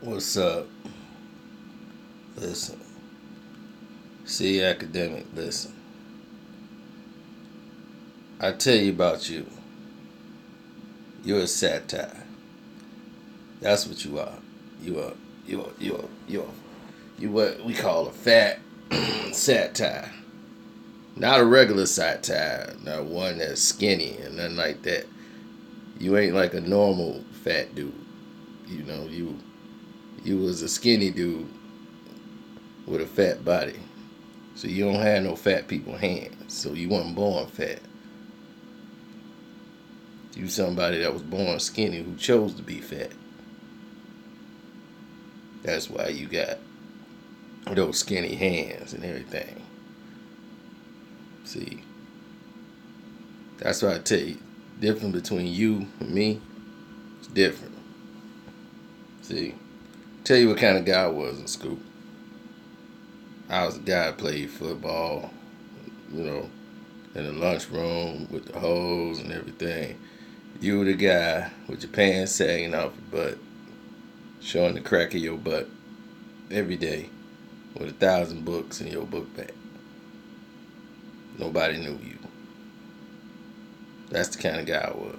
What's up? Listen. See, academic, listen. I tell you about you. You're a satire. That's what you are. You what we call a fat satire. Not a regular satire, not one that's skinny and nothing like that. You ain't like a normal fat dude. You was a skinny dude with a fat body. So you don't have no fat people hands. So you weren't born fat. You somebody that was born skinny who chose to be fat. That's why you got those skinny hands and everything. See, that's why I tell you, difference between you and me is different. See, tell you what kind of guy I was in school. I was a guy that played football, you know, in the lunchroom with the hose and everything. You were the guy with your pants sagging off your butt, showing the crack of your butt every day with 1,000 books in your book bag. Nobody knew you. That's the kind of guy I was.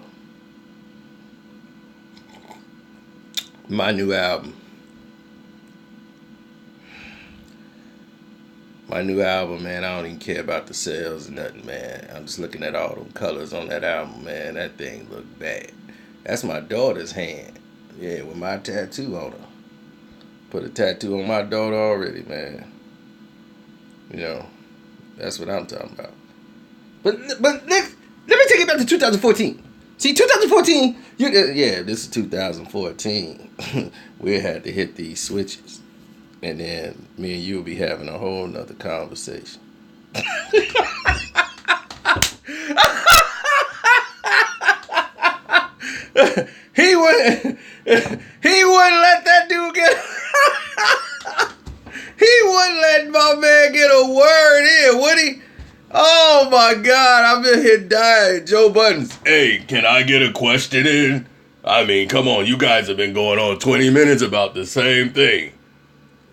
My new album. Man, I don't even care about the sales or nothing, man. I'm just looking at all them colors on that album, man. That thing look bad. That's my daughter's hand. Yeah, with my tattoo on her. Put a tattoo on my daughter already, man. You know, that's what I'm talking about. But let me take it back to 2014. See, 2014, this is 2014. We had to hit these switches. And then me and you will be having a whole nother conversation. He wouldn't let that dude get he wouldn't let my man get a word in, would he? Oh my God, I've been here dying. Joe Buttons. Hey, can I get a question in? I mean, come on, you guys have been going on 20 minutes about the same thing.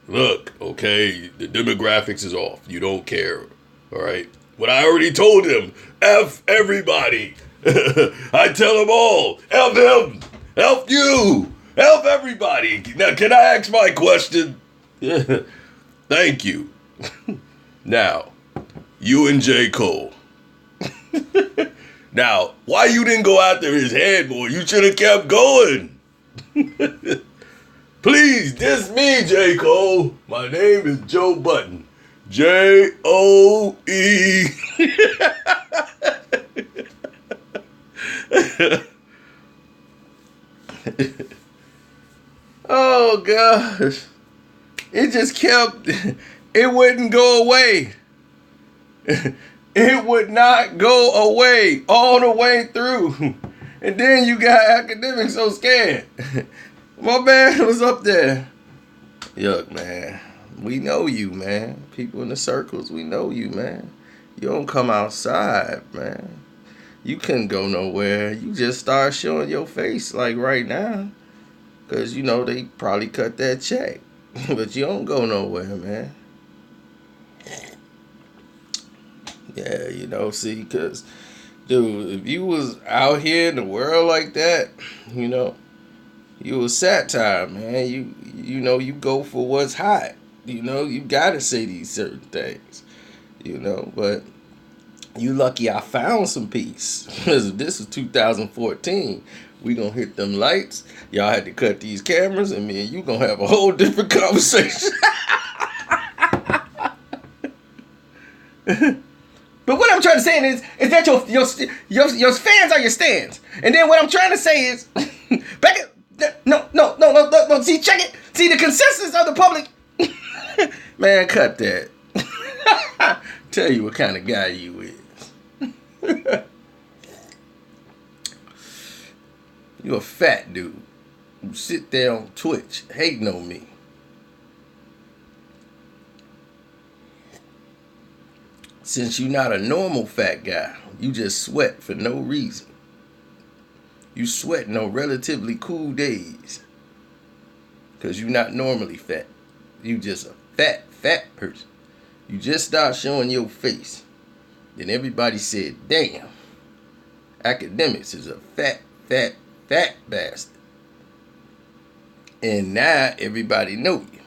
Look, okay, the demographics is off. You don't care, all right? What I already told him, F everybody. I tell them all, F him, F you, F everybody. Now, can I ask my question? Thank you. Now, you and J. Cole. Now, why you didn't go after his head more? You should have kept going. Please, diss me, J. Cole. My name is Joe Button. J-O-E. Oh, gosh. It just kept, it wouldn't go away. It would not go away all the way through. And then you got Akademiks so scared. My man was up there. Look, man, we know you, man. People in the circles, we know you, man. You don't come outside, man. You couldn't go nowhere. You just start showing your face like right now. Because, you know, they probably cut that check. But you don't go nowhere, man. Yeah, you know, see, because, dude, if you was out here in the world like that, you know, you a satire, man. You know, you go for what's hot. You know, you gotta say these certain things. You know, but you lucky I found some peace. Because this is 2014. We gonna hit them lights. Y'all had to cut these cameras, and me and you gonna have a whole different conversation. But what I'm trying to say is that your fans are your stands. And then what I'm trying to say is, no. See, check it. See, the consensus of the public. Man, cut that. Tell you what kind of guy you is. You a fat dude. You sit there on Twitch hating on me. Since you're not a normal fat guy, you just sweat for no reason. You sweating on relatively cool days. Because you're not normally fat. You just a fat person. You just start showing your face. Then everybody said, damn, Akademiks is a fat bastard. And now everybody know you.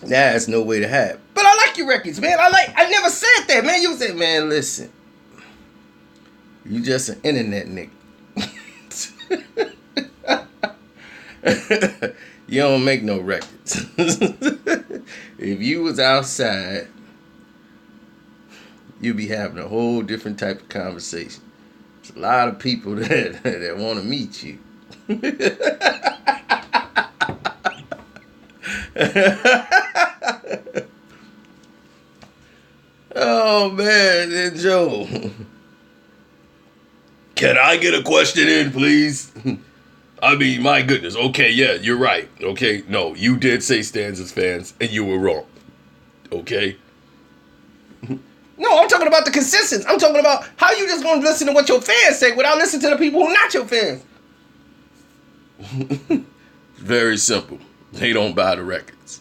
Now it's no way to have. But I like your records, man. I never said that, man. You said, man, listen. You just an internet nigga. You don't make no records. If you was outside, you'd be having a whole different type of conversation. There's a lot of people that want to meet you. Oh man, then Joe. Can I get a question in, please? I mean, my goodness. Okay, yeah, you're right. Okay, no, you did say Stanza's fans, and you were wrong. Okay? No, I'm talking about the consistency. I'm talking about how you just going to listen to what your fans say without listening to the people who are not your fans. Very simple. They don't buy the records.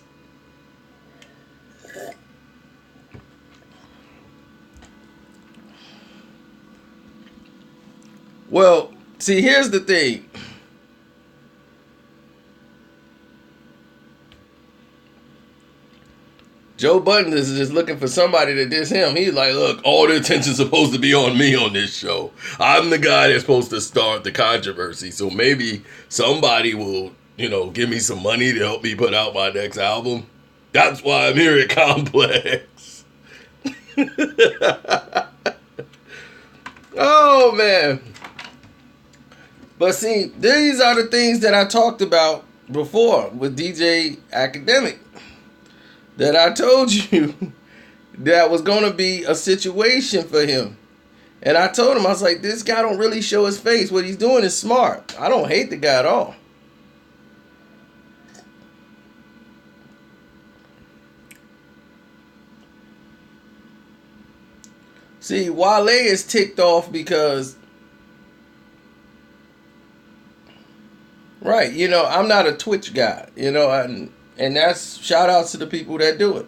Well, see, here's the thing. Joe Budden is just looking for somebody to diss him. He's like, look, all the attention's supposed to be on me on this show. I'm the guy that's supposed to start the controversy. So maybe somebody will, give me some money to help me put out my next album. That's why I'm here at Complex. Oh, man. But see, these are the things that I talked about before with DJ Akademiks. That I told you that was going to be a situation for him. And I told him, I was like, this guy don't really show his face. What he's doing is smart. I don't hate the guy at all. See, Wale is ticked off because, right, I'm not a Twitch guy, and that's shout outs to the people that do it.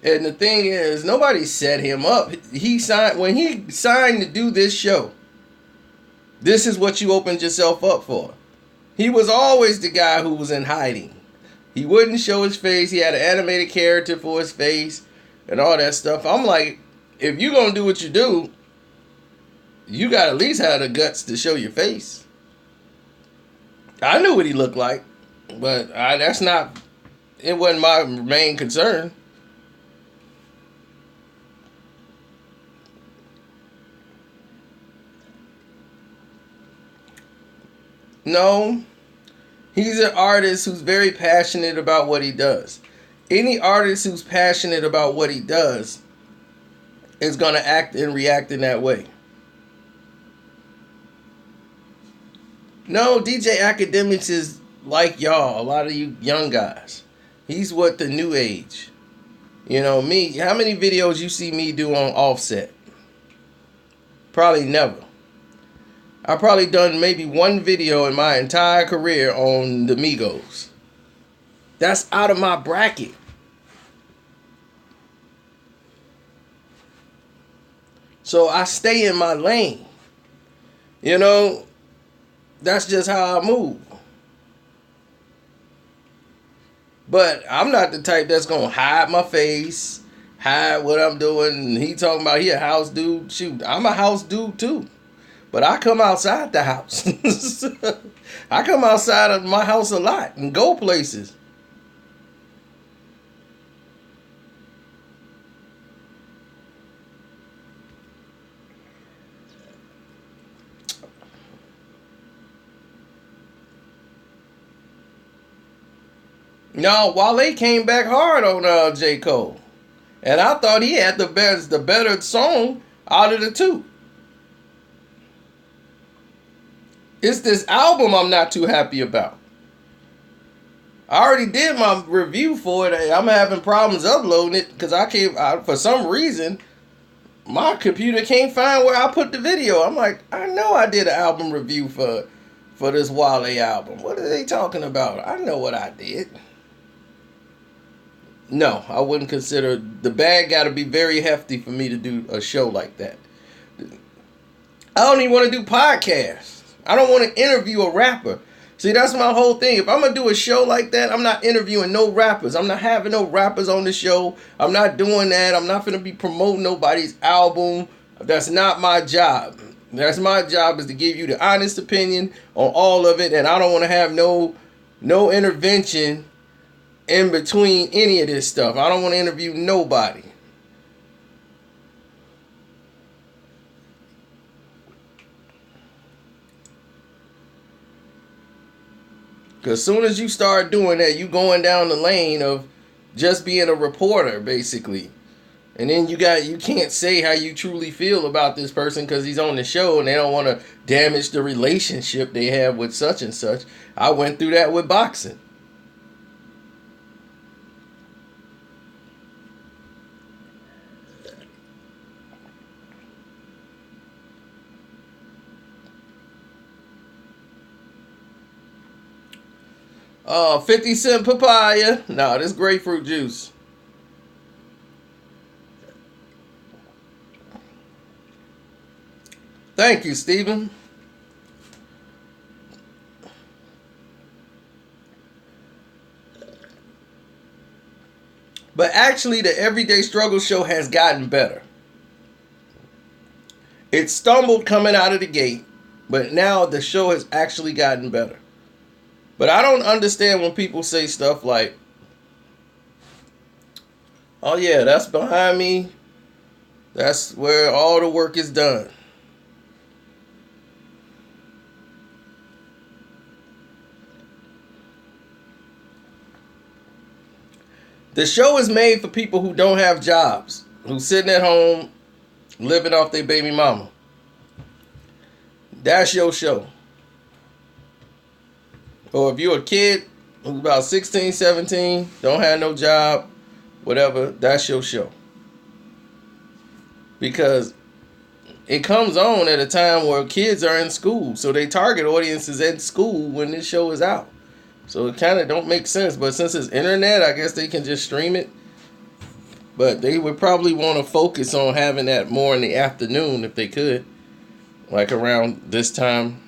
And the thing is, nobody set him up. When he signed to do this show, this is what you opened yourself up for. He was always the guy who was in hiding. He wouldn't show his face. He had an animated character for his face and all that stuff. I'm like, if you're going to do what you do, you got to at least have the guts to show your face. I knew what he looked like, but it wasn't my main concern. No, he's an artist who's very passionate about what he does. Any artist who's passionate about what he does is going to act and react in that way. No, DJ Akademiks is like y'all, a lot of you young guys. He's what the new age. Me, how many videos you see me do on Offset? Probably never. I've probably done maybe one video in my entire career on the Migos. That's out of my bracket. So I stay in my lane. That's just how I move. But I'm not the type that's going to hide my face, hide what I'm doing. He talking about he a house dude. Shoot, I'm a house dude too. But I come outside the house. I come outside of my house a lot and go places. No, Wale came back hard on J. Cole. And I thought he had the better song out of the two. It's this album I'm not too happy about. I already did my review for it. I'm having problems uploading it because for some reason, my computer can't find where I put the video. I'm like, I know I did an album review for this Wale album. What are they talking about? I know what I did. No, I wouldn't consider, the bag got to be very hefty for me to do a show like that. I don't even want to do podcasts. I don't want to interview a rapper. See, that's my whole thing. If I'm going to do a show like that, I'm not interviewing no rappers. I'm not having no rappers on the show. I'm not doing that. I'm not going to be promoting nobody's album. That's not my job. That's my job, is to give you the honest opinion on all of it. And I don't want to have no intervention in between any of this stuff. I don't want to interview nobody. Because as soon as you start doing that, you going down the lane of just being a reporter, basically. And then you can't say how you truly feel about this person because he's on the show and they don't want to damage the relationship they have with such and such. I went through that with boxing. Oh, 50-cent papaya. No, this grapefruit juice. Thank you, Stephen. But actually, the Everyday Struggle show has gotten better. It stumbled coming out of the gate, but now the show has actually gotten better. But I don't understand when people say stuff like, oh yeah, that's behind me. That's where all the work is done. The show is made for people who don't have jobs, who's sitting at home living off their baby mama. That's your show. Or if you're a kid who's about 16, 17, don't have no job, whatever, that's your show. Because it comes on at a time where kids are in school. So they target audiences at school when this show is out. So it kind of don't make sense. But since it's internet, I guess they can just stream it. But they would probably want to focus on having that more in the afternoon if they could. Like around this time.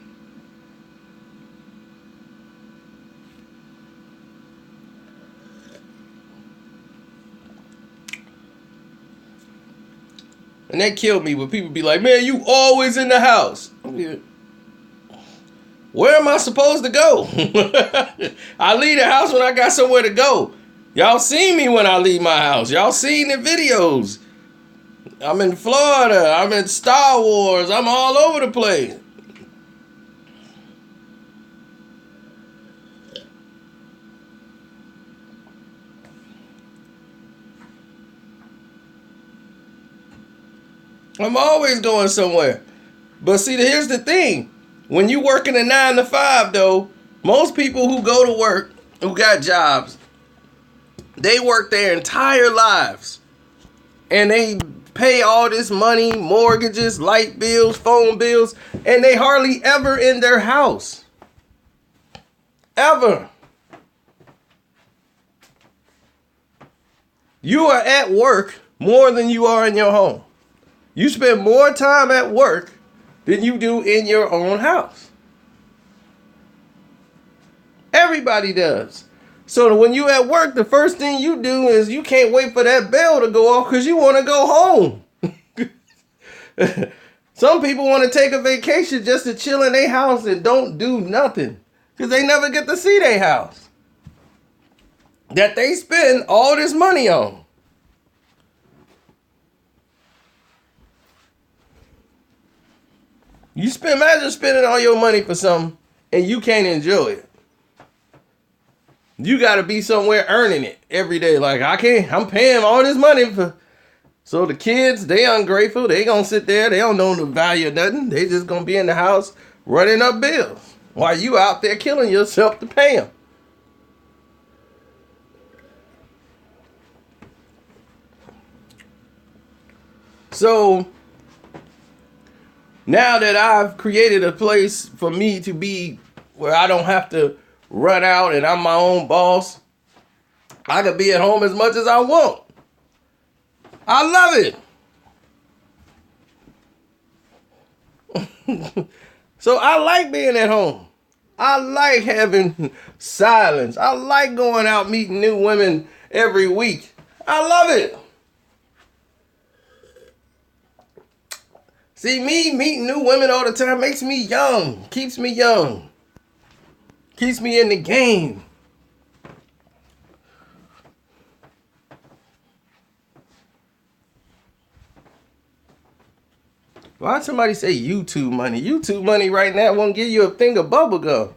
And that killed me when people be like, man, you always in the house. Where am I supposed to go? I leave the house when I got somewhere to go. Y'all seen me when I leave my house. Y'all seen the videos. I'm in Florida. I'm in Star Wars. I'm all over the place. I'm always going somewhere. But see, here's the thing. When you working a 9 to 5, though, most people who go to work, who got jobs, they work their entire lives. And they pay all this money, mortgages, light bills, phone bills, and they hardly ever in their house. Ever. You are at work more than you are in your home. You spend more time at work than you do in your own house. Everybody does. So when you at work, the first thing you do is you can't wait for that bell to go off because you want to go home. Some people want to take a vacation just to chill in their house and don't do nothing because they never get to see their house that they spend all this money on. Imagine spending all your money for something and you can't enjoy it. You got to be somewhere earning it every day. Like, I'm paying all this money for. So the kids, they ungrateful. They going to sit there. They don't know the value of nothing. They just going to be in the house running up bills while you out there killing yourself to pay them. So now that I've created a place for me to be where I don't have to run out and I'm my own boss, I can be at home as much as I want. I love it. So I like being at home. I like having silence. I like going out meeting new women every week. I love it. See, me meeting new women all the time makes me young. Keeps me young. Keeps me in the game. Why'd somebody say YouTube money? YouTube money right now won't give you a thing of bubble gum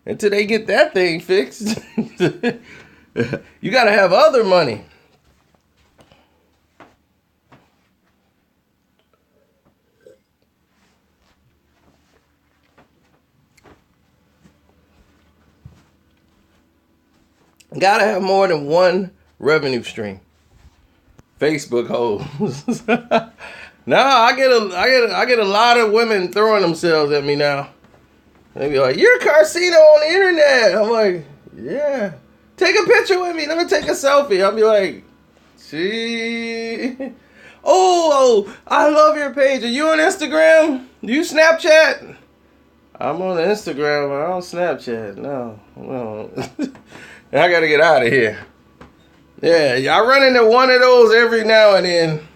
until they get that thing fixed. You gotta have other money. Gotta have more than one revenue stream. Facebook hoes. No, I get a lot of women throwing themselves at me now. They be like, "You're Karceno on the internet." I'm like, "Yeah." Take a picture with me. Let me take a selfie. I'll be like, "See? Oh, I love your page. Are you on Instagram? Do you Snapchat?" I'm on Instagram, but I don't Snapchat. No. I gotta get out of here. Yeah, I run into one of those every now and then.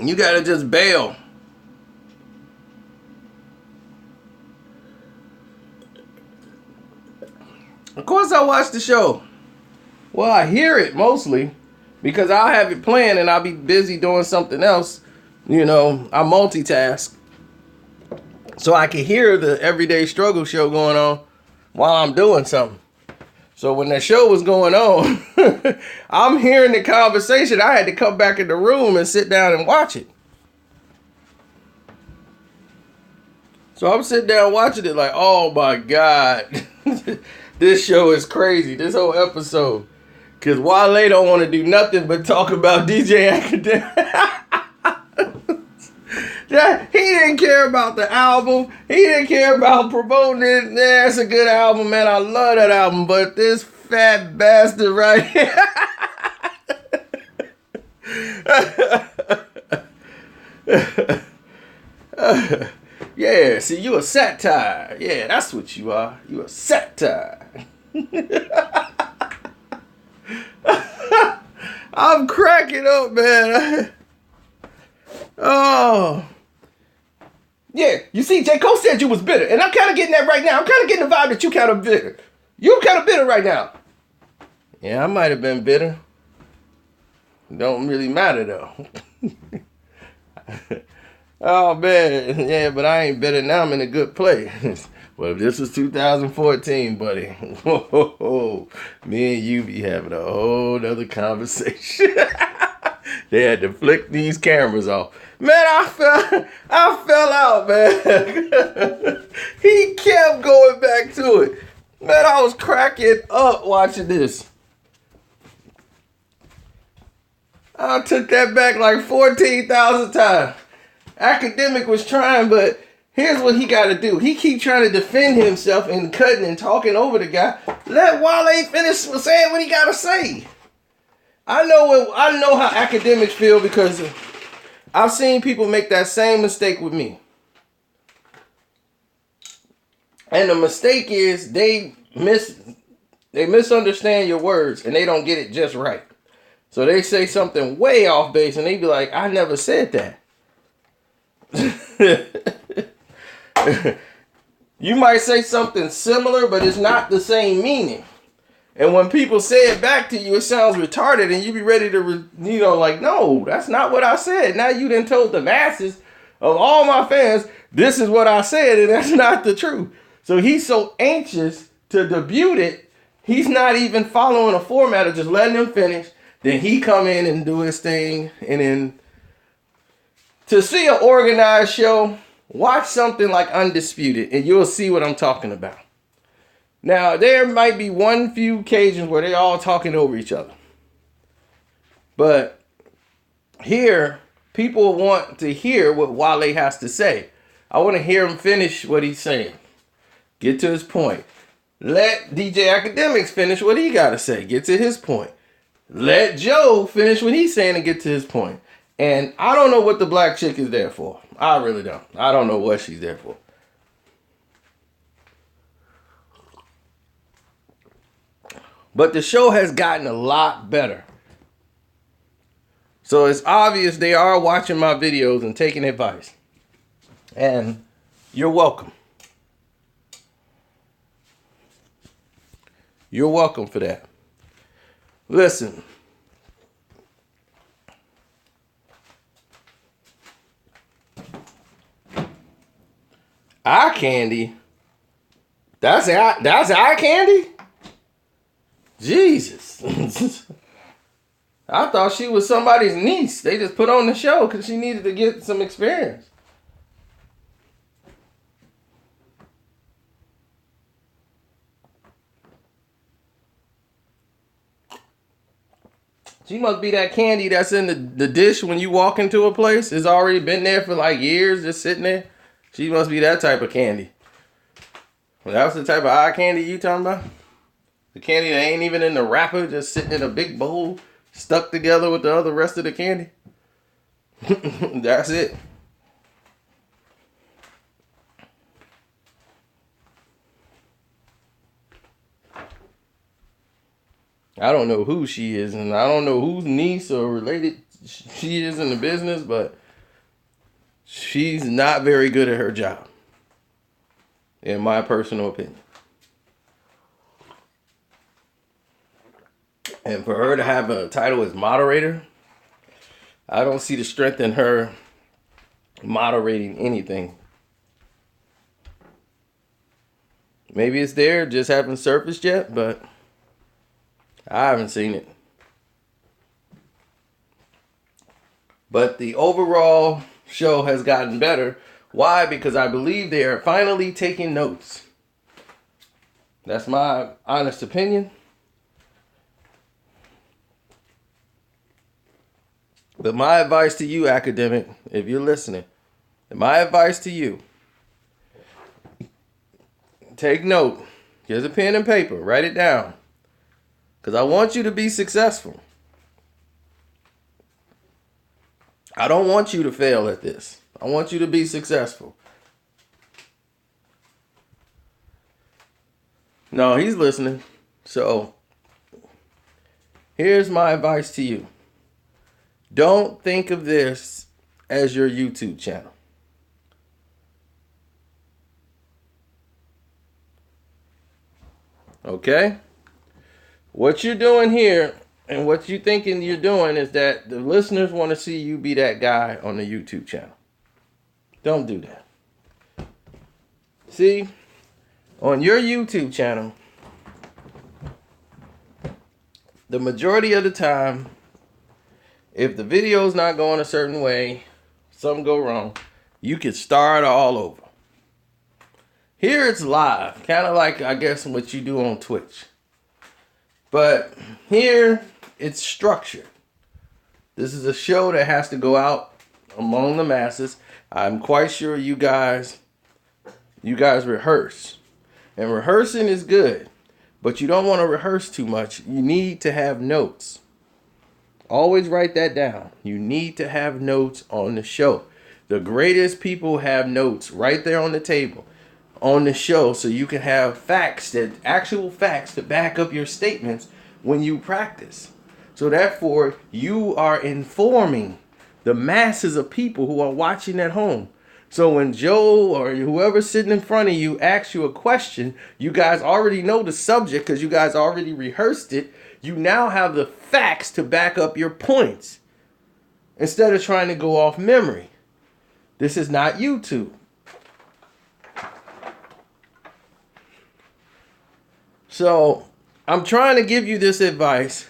You gotta just bail. Of course I watch the show. Well, I hear it mostly because I'll have it playing and I'll be busy doing something else. You know, I multitask. So I can hear the Everyday Struggle show going on while I'm doing something. So when that show was going on, I'm hearing the conversation. I had to come back in the room and sit down and watch it. So I'm sitting down watching it like, oh my God. This show is crazy. This whole episode. Because Wale don't want to do nothing but talk about DJ Akademiks. He didn't care about the album. He didn't care about promoting it. Yeah, it's a good album, man. I love that album. But this fat bastard right here. Yeah, see, you a satire. Yeah, that's what you are. You a satire. I'm cracking up, man. Oh. Yeah, you see, J. Cole said you was bitter. And I'm kind of getting that right now. I'm kind of getting the vibe that you kind of bitter. You kind of bitter right now. Yeah, I might have been bitter. Don't really matter, though. Oh, man. Yeah, but I ain't bitter now. I'm in a good place. Well, if this was 2014, buddy, whoa, me and you be having a whole nother conversation. They had to flick these cameras off. Man, I fell out, man. He kept going back to it. Man, I was cracking up watching this. I took that back like 14,000 times. Akademiks was trying, but here's what he got to do. He keep trying to defend himself and cutting and talking over the guy. Let Wale finish saying what he got to say. I know how Akademiks feel because I've seen people make that same mistake with me. And the mistake is they misunderstand your words and they don't get it just right. So they say something way off base and they be like, I never said that. You might say something similar, but it's not the same meaning. And when people say it back to you, it sounds retarded, and you be ready to, like, no, that's not what I said. Now you done told the masses of all my fans, this is what I said, and that's not the truth. So he's so anxious to debut it, he's not even following a format of just letting him finish. Then he come in and do his thing, and then to see an organized show, watch something like Undisputed, and you'll see what I'm talking about. Now, there might be one few occasions where they're all talking over each other. But here, people want to hear what Wale has to say. I want to hear him finish what he's saying. Get to his point. Let DJ Akademiks finish what he got to say. Get to his point. Let Joe finish what he's saying and get to his point. And I don't know what the black chick is there for. I really don't. I don't know what she's there for. But the show has gotten a lot better. So it's obvious they are watching my videos and taking advice. And you're welcome. You're welcome for that. Listen. Eye candy? That's eye candy? Jesus. I thought she was somebody's niece. They just put on the show because she needed to get some experience. She must be that candy that's in the dish when you walk into a place. It's already been there for like years, just sitting there. She must be that type of candy. Well, that was the type of eye candy you talking about? The candy that ain't even in the wrapper, just sitting in a big bowl, stuck together with the other rest of the candy. That's it. I don't know who she is, and I don't know whose niece or related she is in the business, but she's not very good at her job, in my personal opinion. And for her to have a title as moderator, I don't see the strength in her moderating anything. Maybe it's there, just haven't surfaced yet, but I haven't seen it. But the overall show has gotten better. Why? Because I believe they are finally taking notes. That's my honest opinion. But my advice to you, academic, if you're listening, my advice to you, take note. Here's a pen and paper. Write it down. Because I want you to be successful. I don't want you to fail at this. I want you to be successful. No, he's listening. So, here's my advice to you. Don't think of this as your YouTube channel. Okay? What you're doing here and what you're thinking you're doing is that the listeners want to see you be that guy on the YouTube channel. Don't do that. See, on your YouTube channel, the majority of the time, if the video's not going a certain way, something go wrong, you can start all over. Here it's live, kind of like, I guess, what you do on Twitch. But here, it's structured. This is a show that has to go out among the masses. I'm quite sure you guys rehearse. And rehearsing is good, but you don't want to rehearse too much. You need to have notes. Always write that down. You need to have notes on the show. The greatest people have notes right there on the table on the show, so you can have actual facts to back up your statements when you practice. So therefore, you are informing the masses of people who are watching at home. So when Joe or whoever's sitting in front of you asks you a question, you guys already know the subject because you guys already rehearsed it. You now have the facts to back up your points instead of trying to go off memory. This is not YouTube. So I'm trying to give you this advice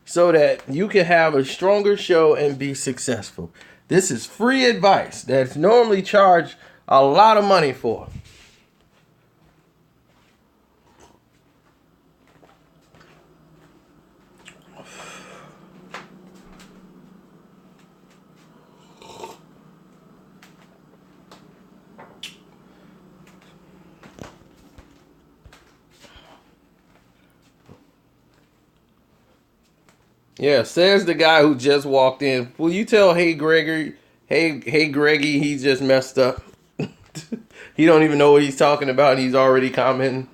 so that you can have a stronger show and be successful. This is free advice that's normally charged a lot of money for. Yeah, says the guy who just walked in. Will you tell Hey Greggy, hey Greggy, he just messed up. He don't even know what he's talking about, and he's already commenting.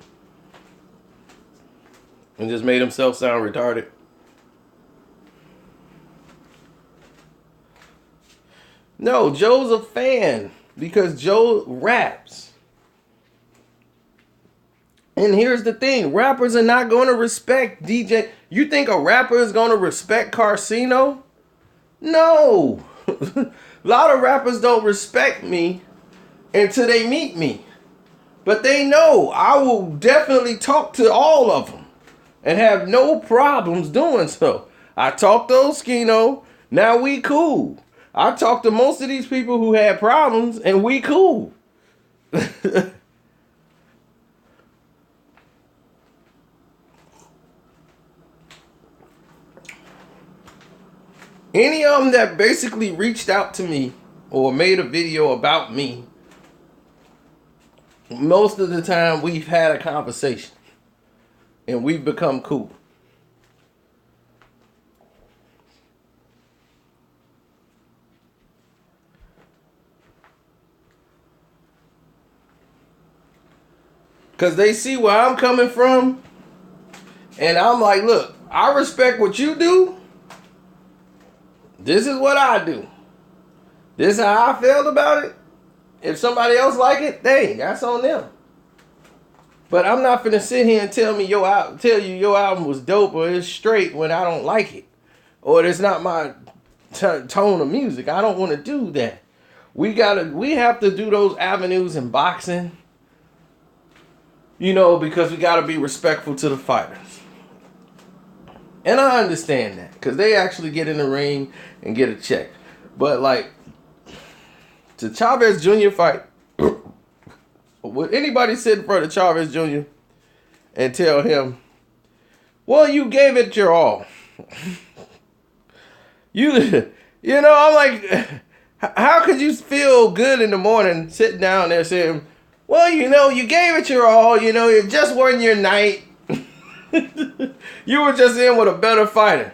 And just made himself sound retarded. No, Joe's a fan because Joe raps. And here's the thing, rappers are not going to respect DJ. You think a rapper is going to respect Karceno? No. A lot of rappers don't respect me until they meet me. But they know I will definitely talk to all of them and have no problems doing so. I talked to Oskino, now we cool. I talked to most of these people who had problems and we cool. Any of them that basically reached out to me or made a video about me, most of the time we've had a conversation and we've become cool. Because they see where I'm coming from. And I'm like, look, I respect what you do. This is what I do. This is how I felt about it. If somebody else like it, dang, that's on them. But I'm not finna sit here and tell you your album was dope or it's straight when I don't like it. Or it's not my tone of music. I don't want to do that. We have to do those avenues in boxing. You know, because we got to be respectful to the fighters. And I understand that. Because they actually get in the ring and get a check. But like, the Chavez Jr. fight, would anybody sit in front of Chavez Jr. and tell him, well, you gave it your all. You know, I'm like, how could you feel good in the morning sitting down there saying, well, you know, you gave it your all, you know, it just wasn't your night. You were just in with a better fighter.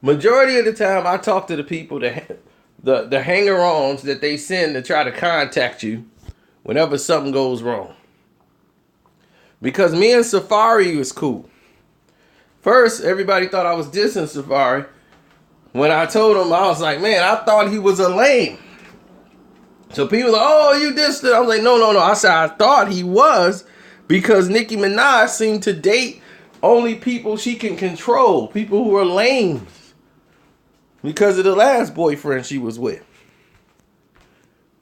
Majority of the time, I talk to the people, the hanger-ons that they send to try to contact you whenever something goes wrong. Because me and Safari was cool. First, everybody thought I was dissing Safari. When I told him, I was like, man, I thought he was a lame. So people were like, oh, you dissed it. I was like, no. I said, I thought he was because Nicki Minaj seemed to date only people she can control. People who are lames. Because of the last boyfriend she was with.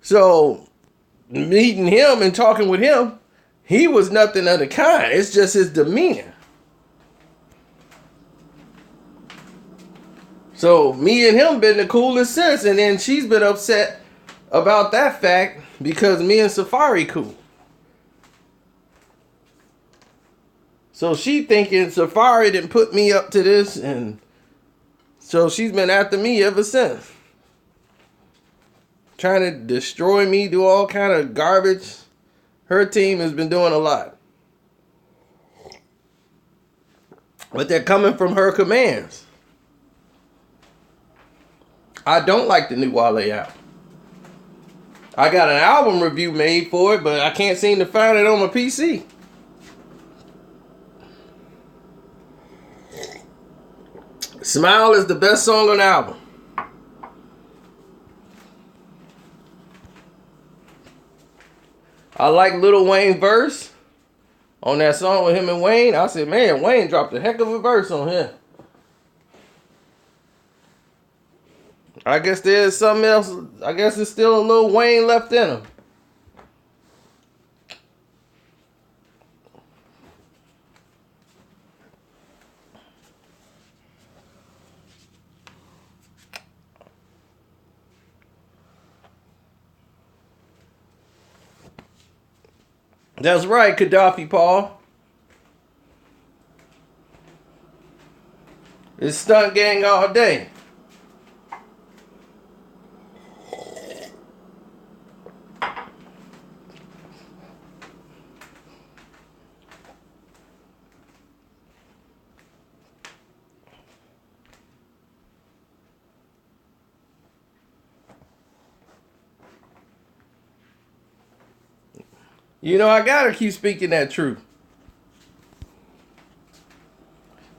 So, meeting him and talking with him, he was nothing of the kind. It's just his demeanor. So, me and him been the coolest since. And then she's been upset about that fact because me and Safari cool. So, she thinking Safari didn't put me up to this, and so she's been after me ever since. Trying to destroy me, do all kind of garbage. Her team has been doing a lot. But they're coming from her commands. I don't like the new Wale album. I got an album review made for it, but I can't seem to find it on my PC. Smile is the best song on the album. I like Lil Wayne's verse on that song with him and Wayne. I said, man, Wayne dropped a heck of a verse on him. I guess there's something else. I guess there's still a little Wayne left in him. That's right, Gaddafi Paul. It's stunt gang all day. You know, I gotta keep speaking that truth.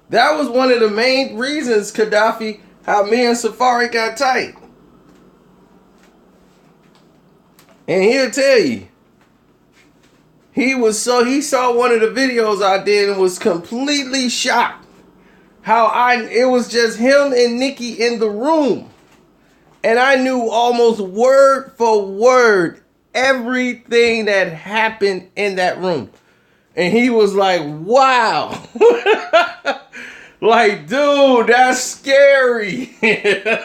That was one of the main reasons, Gaddafi, how me and Safari got tight. And he'll tell you, he saw one of the videos I did and was completely shocked. It was just him and Nikki in the room. And I knew almost word for word everything that happened in that room. And he was like, wow. Like, dude, that's scary. Because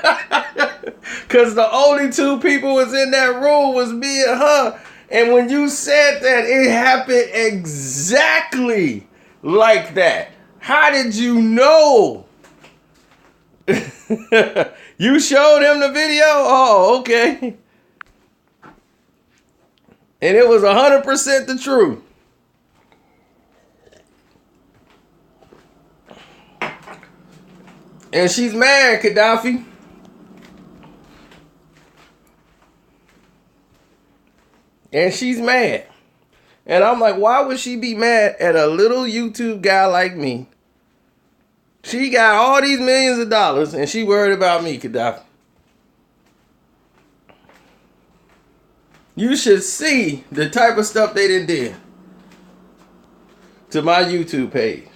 the only two people was in that room was me and her. And when you said that, it happened exactly like that. How did you know? You showed him the video? Oh, okay. And it was 100% the truth. And she's mad, Gaddafi. And she's mad. And I'm like, why would she be mad at a little YouTube guy like me? She got all these millions of dollars and she worried about me, Gaddafi. You should see the type of stuff they did to my YouTube page.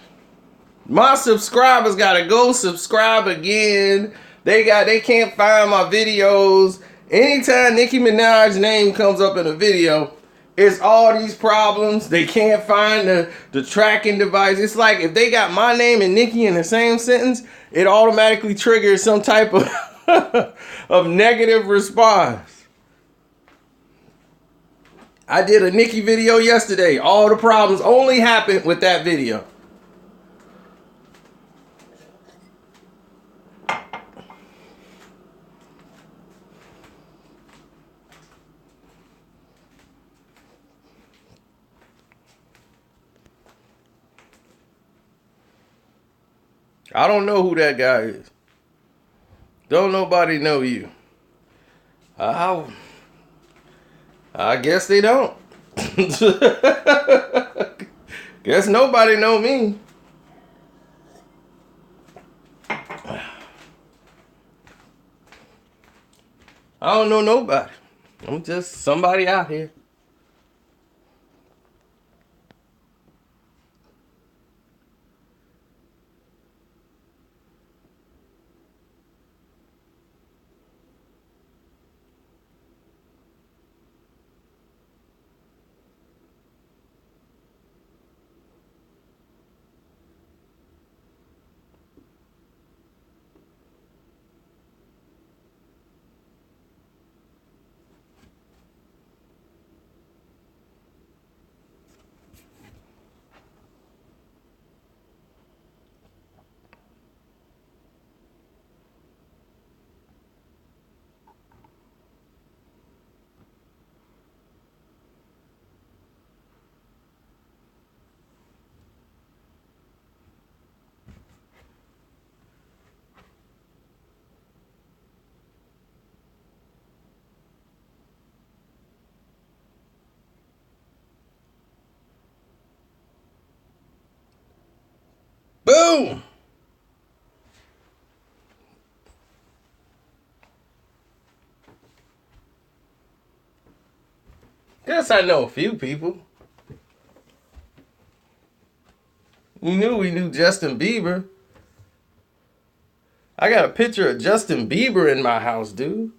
My subscribers gotta go subscribe again. They can't find my videos. Anytime Nicki Minaj's name comes up in a video, it's all these problems. They can't find the tracking device. It's like if they got my name and Nicki in the same sentence, it automatically triggers some type of of negative response. I did a Nicki video yesterday. All the problems only happened with that video. I don't know who that guy is. Don't nobody know you. I guess they don't. Guess nobody know me. I don't know nobody. I'm just somebody out here. Boom! Guess I know a few people. We knew Justin Bieber. I got a picture of Justin Bieber in my house, dude.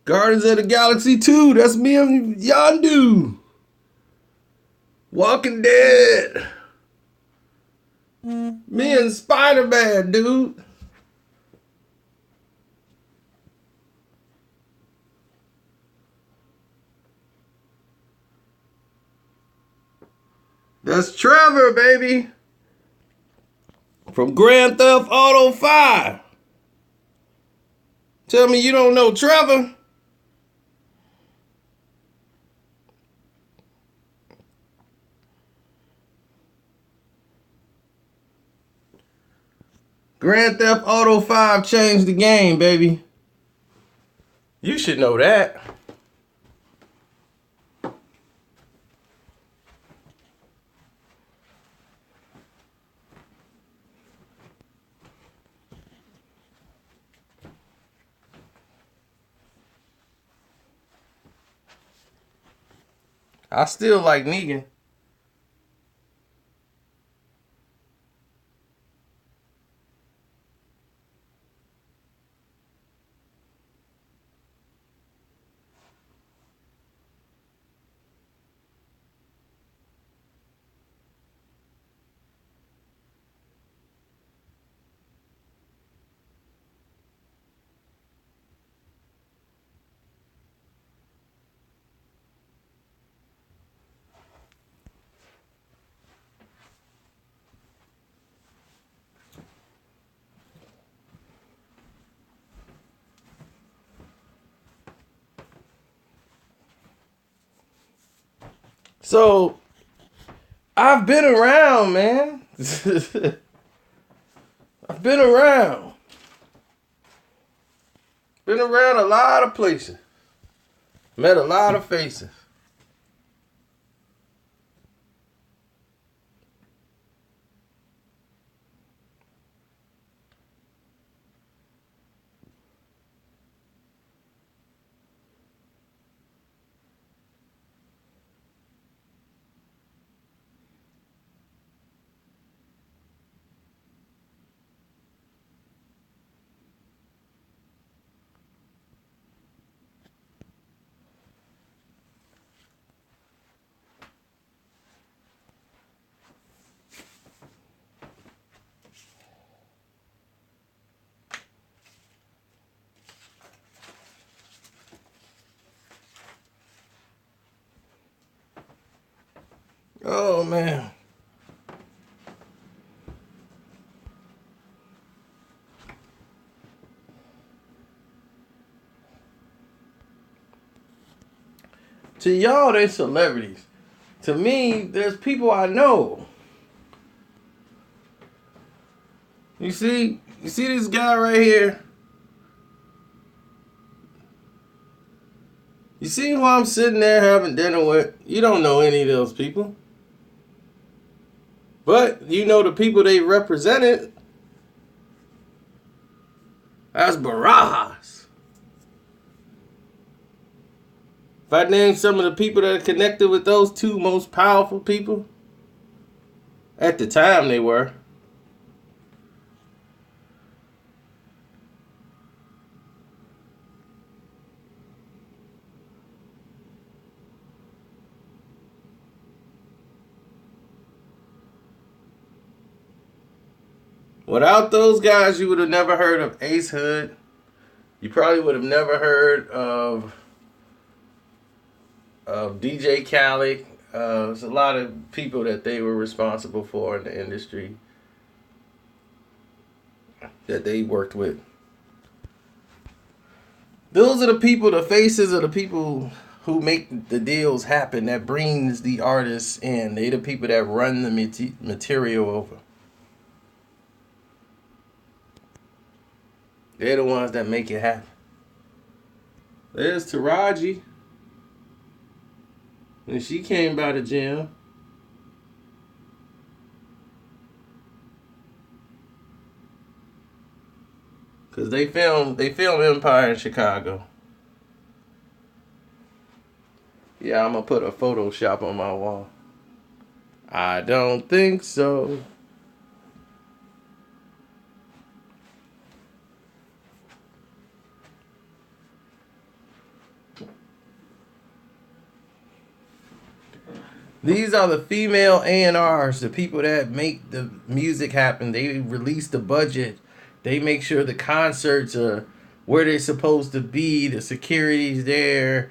Guardians of the Galaxy 2, that's me and Yondu. Walking Dead. Me and Spider-Man, dude. That's Trevor, baby. From Grand Theft Auto 5. Tell me you don't know Trevor? Grand Theft Auto 5 changed the game, baby. You should know that. I still like Negan. So I've been around, man. I've been around. Been around a lot of places. Met a lot of faces. Oh, man. To y'all, they celebrities. To me, there's people I know. You see this guy right here? You see who I'm sitting there having dinner with? You don't know any of those people. But you know the people they represented. That's Barajas. If I name some of the people that are connected with those two most powerful people, at the time they were. Without those guys, you would have never heard of Ace Hood. You probably would have never heard of DJ Khaled. There's a lot of people that they were responsible for in the industry that they worked with. Those are the people, the faces of the people who make the deals happen, that brings the artists in. They the people that run the material over. They're the ones that make it happen. There's Taraji. When she came by the gym. Cause they film Empire in Chicago. Yeah, I'm gonna put a Photoshop on my wall. I don't think so. These are the female A&Rs, the people that make the music happen. They release the budget. They make sure the concerts are where they're supposed to be. The security's there.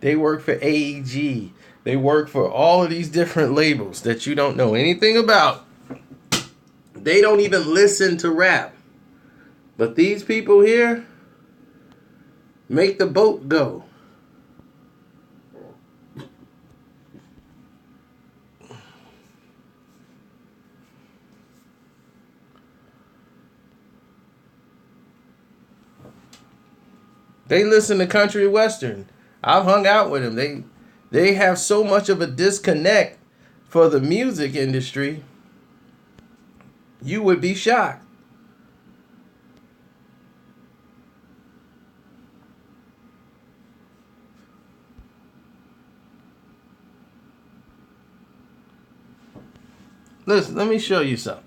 They work for AEG. They work for all of these different labels that you don't know anything about. They don't even listen to rap. But these people here make the boat go. They listen to country western. I've hung out with them. They have so much of a disconnect for the music industry. You would be shocked. Listen, let me show you something.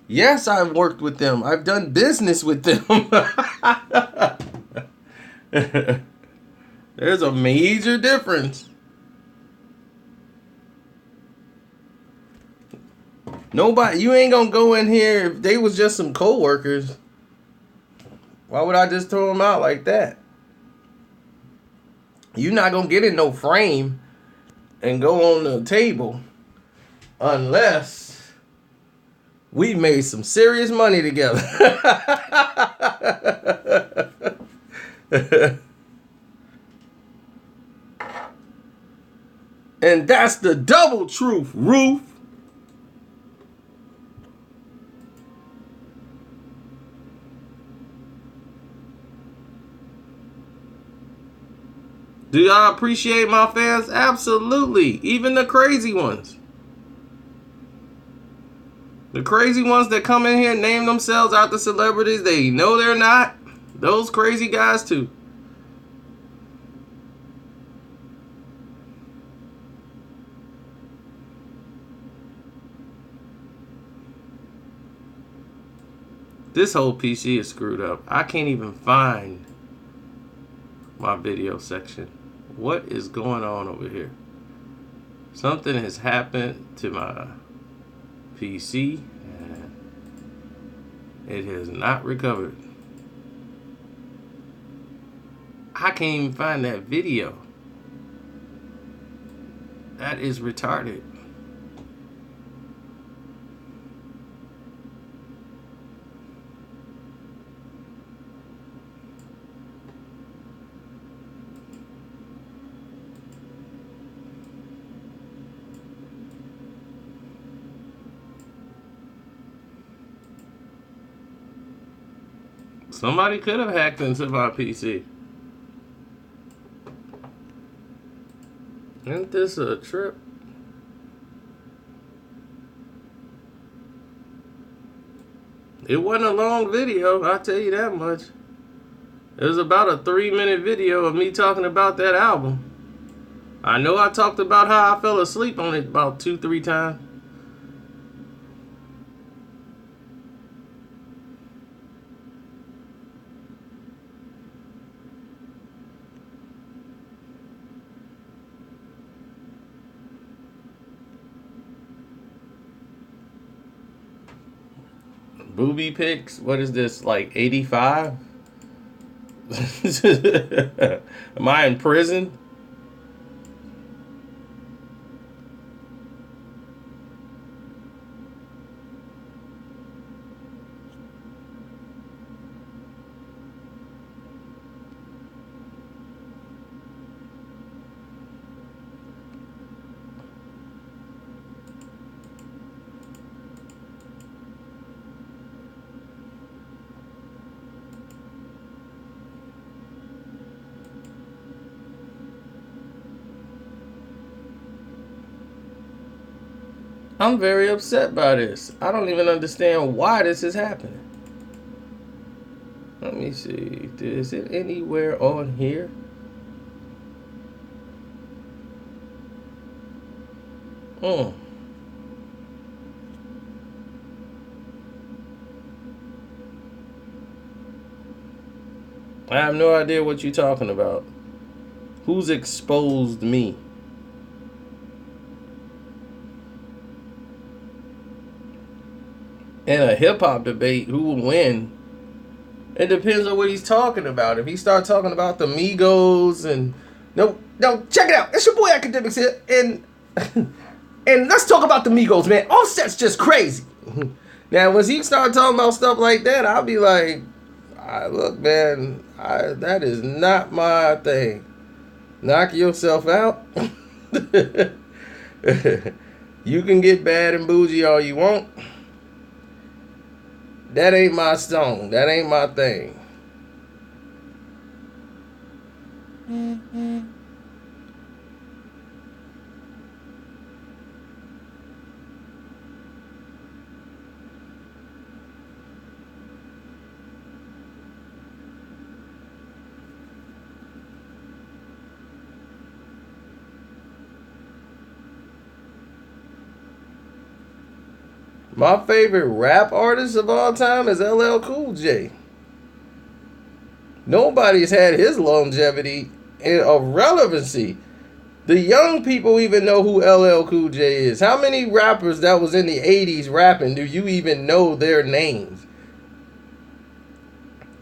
Yes, I've worked with them. I've done business with them. There's a major difference. Nobody, you ain't gonna go in here if they was just some co-workers. Why would I just throw them out like that? You're not gonna get in no frame and go on the table unless we made some serious money together. And that's the double truth, Ruth. Do y'all appreciate my fans? Absolutely. Even the crazy ones. The crazy ones that come in here and name themselves after celebrities they know they're not. Those crazy guys too. This whole PC is screwed up. I can't even find my video section. What is going on over here? Something has happened to my PC and it has not recovered. I can't even find that video. That is retarded. Somebody could have hacked into my PC. Isn't this a trip? It wasn't a long video, I'll tell you that much. It was about a 3-minute video of me talking about that album. I know I talked about how I fell asleep on it about 2-3 times. Booby pics? What is this, like 85? Am I in prison? I'm very upset by this. I don't even understand why this is happening. Let me see. Is it anywhere on here? I have no idea what you're talking about. Who's exposed me? In a hip-hop debate, who will win? It depends on what he's talking about. If he starts talking about the Migos and... No, check it out. It's your boy Akademiks here. And let's talk about the Migos, man. Offset's just crazy. Now, when he start talking about stuff like that, I'll be like, look, man, that is not my thing. Knock yourself out. You can get bad and bougie all you want. That ain't my song. That ain't my thing. My favorite rap artist of all time is LL Cool J. Nobody's had his longevity of relevancy. The young people even know who LL Cool J is. How many rappers that was in the 80s rapping do you even know their names?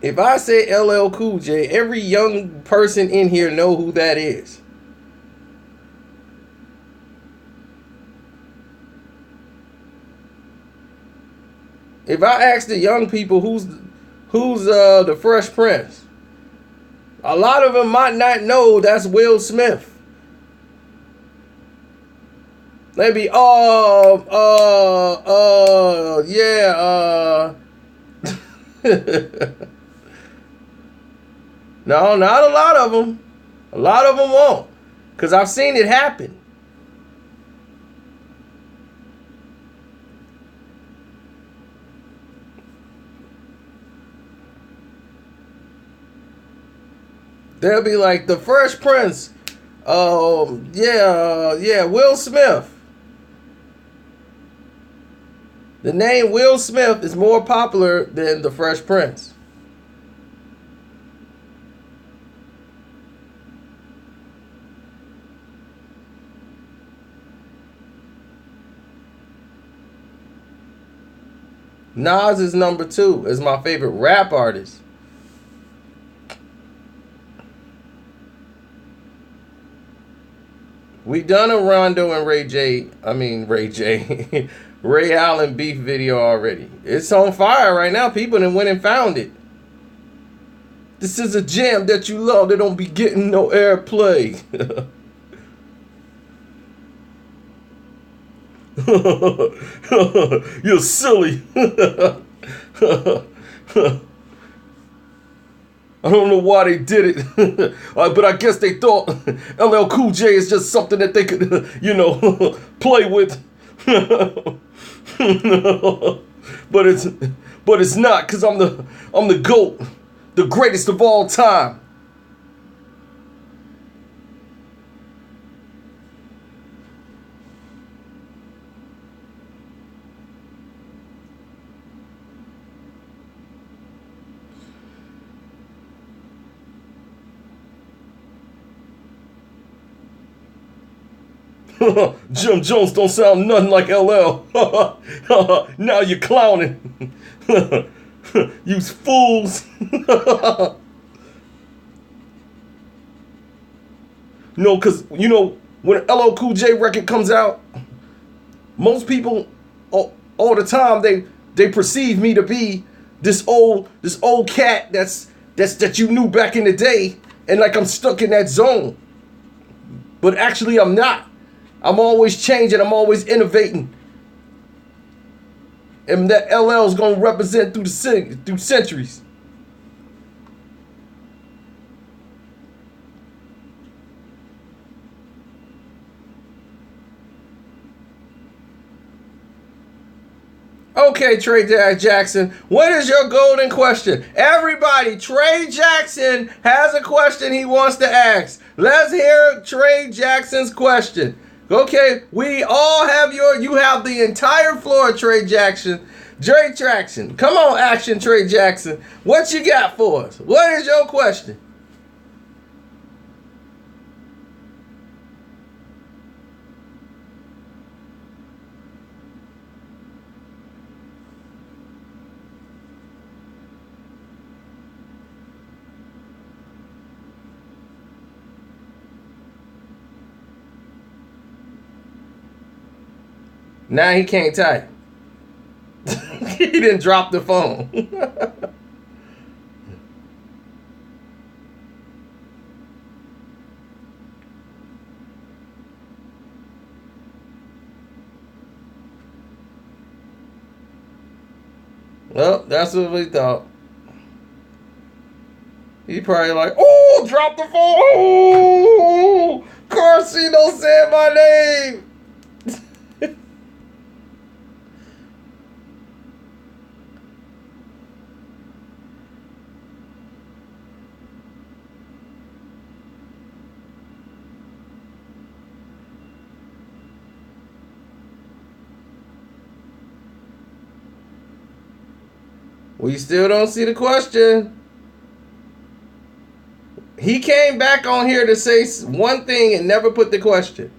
If I say LL Cool J, every young person in here know who that is. If I ask the young people who's the Fresh Prince, a lot of them might not know that's Will Smith. Maybe yeah. No, not a lot of them. A lot of them won't, because I've seen it happen. They'll be like, the Fresh Prince. Yeah, Will Smith. The name Will Smith is more popular than the Fresh Prince. Nas is number 2 as my favorite rap artist. We done a Rondo and Ray J. Ray Allen beef video already. It's on fire right now. People done went and found it. This is a jam that you love that don't be getting no airplay. You're silly. I don't know why they did it, but I guess they thought LL Cool J is just something that they could, play with. But it's not, because I'm the GOAT, the greatest of all time. Jim Jones don't sound nothing like LL. Now you're clowning. You fools. No, because, when LL Cool J record comes out, most people, all the time, they perceive me to be this old cat that you knew back in the day, and like I'm stuck in that zone. But actually, I'm not. I'm always changing. I'm always innovating. And that LL is going to represent through centuries. Okay, Trey Jackson, what is your golden question? Everybody, Trey Jackson has a question he wants to ask. Let's hear Trey Jackson's question. Okay, we all have you have the entire floor, Trey Jackson. Trey Jackson, come on, action, Trey Jackson. What you got for us? What is your question? Now he can't type. He didn't drop the phone. Well, that's what we thought. He probably like, oh, drop the phone. Oh, Carceno said my name. We still don't see the question. He came back on here to say one thing and never put the question.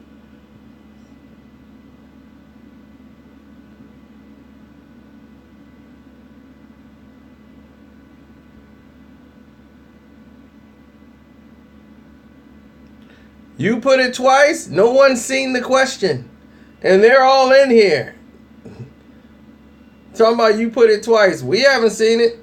You put it twice. No one's seen the question. And they're all in here. Talking about you put it twice. We haven't seen it.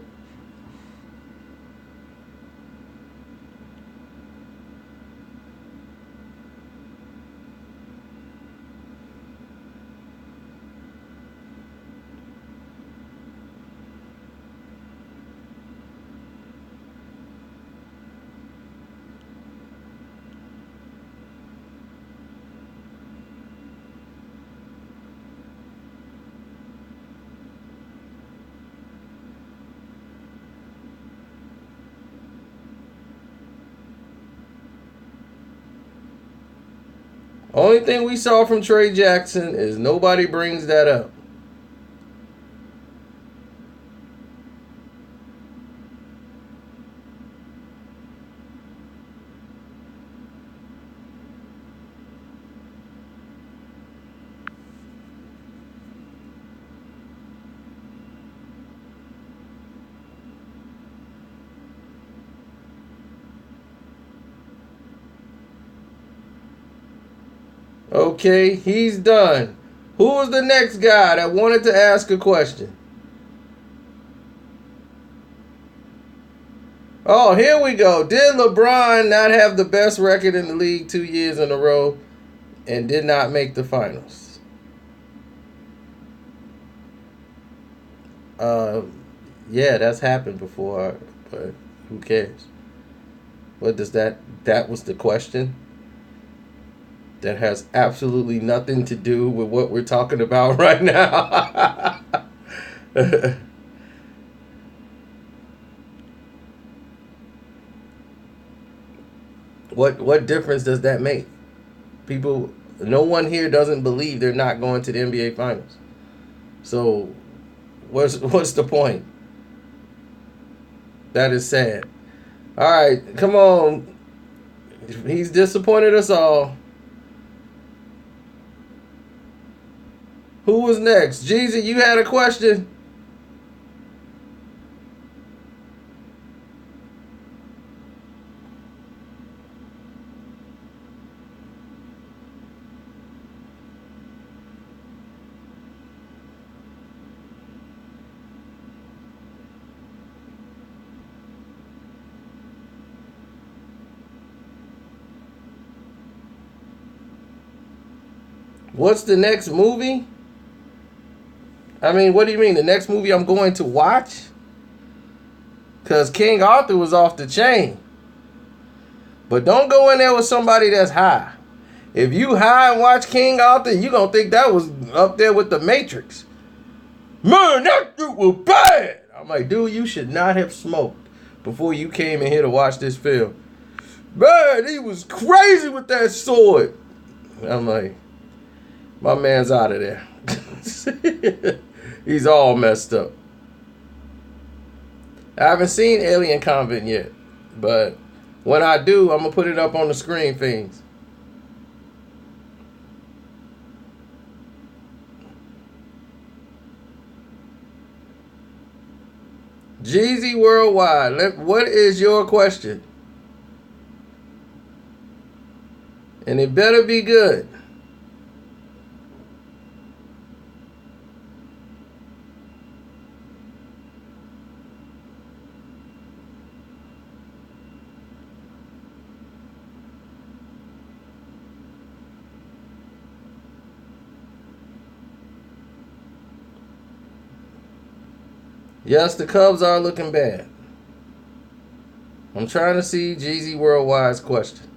Only thing we saw from Trey Jackson is nobody brings that up. Okay, he's done. Who was the next guy that wanted to ask a question? Oh, here we go. Did LeBron not have the best record in the league 2 years in a row and did not make the finals? Yeah, that's happened before, but who cares? What does that was the question? That has absolutely nothing to do with what we're talking about right now. What difference does that make? People, no one here doesn't believe they're not going to the NBA Finals. So, what's the point? That is sad. All right, come on. He's disappointed us all. Who was next? Jeezy, you had a question? What's the next movie? I mean, what do you mean? The next movie I'm going to watch? Because King Arthur was off the chain. But don't go in there with somebody that's high. If you high and watch King Arthur, you going to think that was up there with The Matrix. Man, that dude was bad. I'm like, dude, you should not have smoked before you came in here to watch this film. Man, he was crazy with that sword. I'm like, my man's out of there. He's all messed up. I haven't seen Alien Convent yet, but when I do, I'm going to put it up on the screen, things. Jeezy Worldwide, what is your question? And it better be good. Yes, the Cubs are looking bad. I'm trying to see Jeezy Worldwide's question.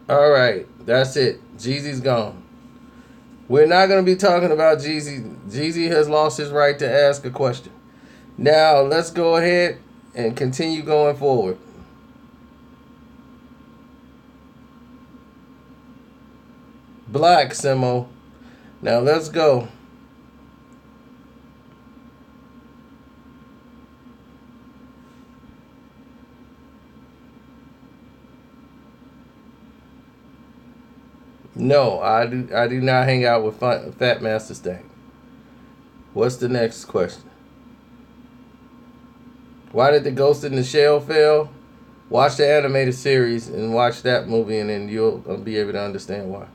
All right, that's it. Jeezy's gone. We're not going to be talking about Jeezy. Jeezy has lost his right to ask a question. Now let's go ahead and continue going forward. Black Simo. Now let's go. No, I do not hang out with Fat Master Stank. What's the next question? Why did the Ghost in the Shell fail? Watch the animated series and watch that movie, and then you'll be able to understand why.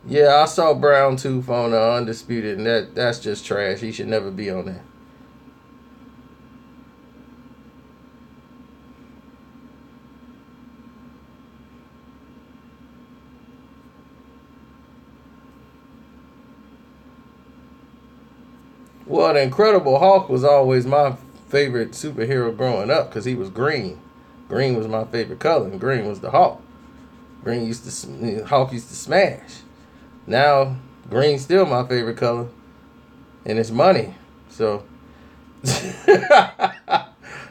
Yeah, I saw Brown Tooth on Undisputed, and that's just trash. He should never be on there. Well, the Incredible Hulk was always my favorite superhero growing up because he was green. Green was my favorite color, and green was the Hulk. Hulk used to smash. Now, green's still my favorite color, and it's money. So,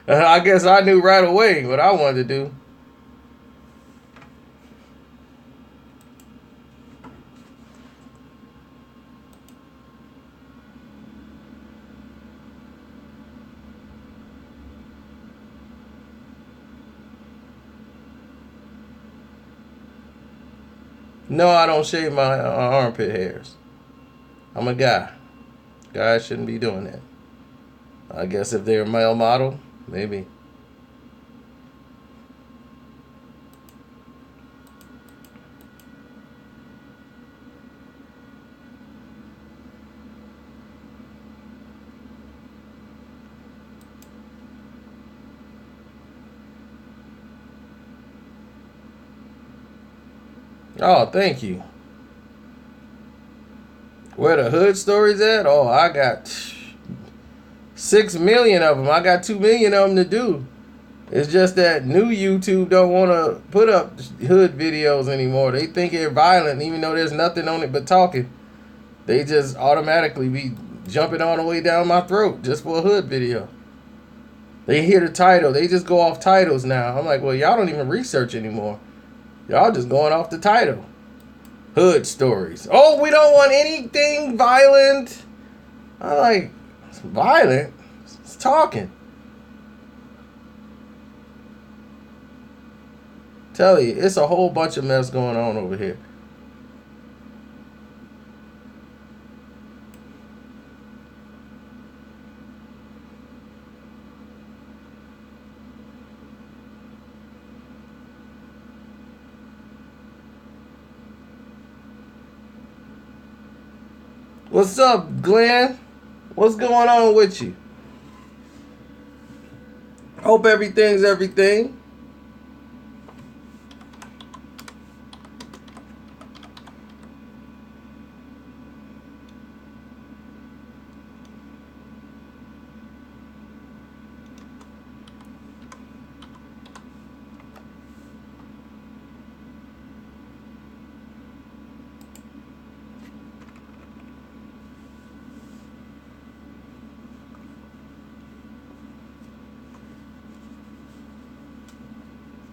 I guess I knew right away what I wanted to do. No, I don't shave my armpit hairs. I'm a guy. Guys shouldn't be doing that. I guess if they're a male model, maybe. Oh, thank you. Where the hood stories at? Oh, I got 6 million of them. I got 2 million of them to do. It's just that new YouTube don't want to put up hood videos anymore. They think they're violent, even though there's nothing on it but talking. They just automatically be jumping all the way down my throat just for a hood video. They hear the title. They just go off titles now. I'm like, well, y'all don't even research anymore. Y'all just going off the title. Hood stories. Oh, we don't want anything violent. I'm like, it's violent? It's talking. Tell you, it's a whole bunch of mess going on over here. What's up, Glenn? What's going on with you? Hope everything's everything.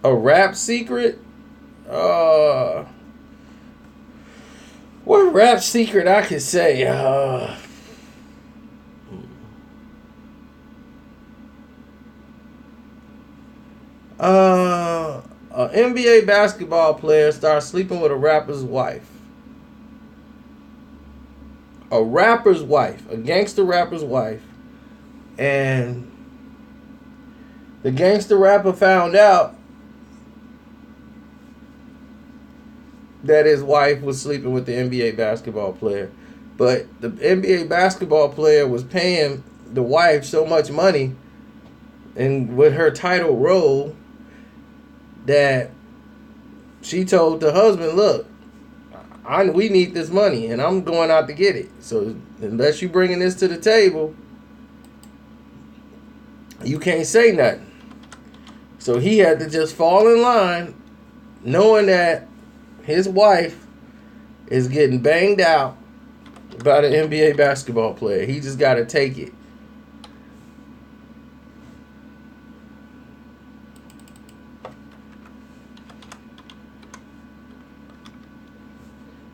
A rap secret? What rap secret I could say? An NBA basketball player starts sleeping with a rapper's wife. A rapper's wife, a gangster rapper's wife, and the gangster rapper found out that his wife was sleeping with the NBA basketball player. But the NBA basketball player was paying the wife so much money and with her title role that she told the husband, look, we need this money and I'm going out to get it. So unless you bringing this to the table, you can't say nothing. So he had to just fall in line knowing that his wife is getting banged out by the NBA basketball player. He just got to take it.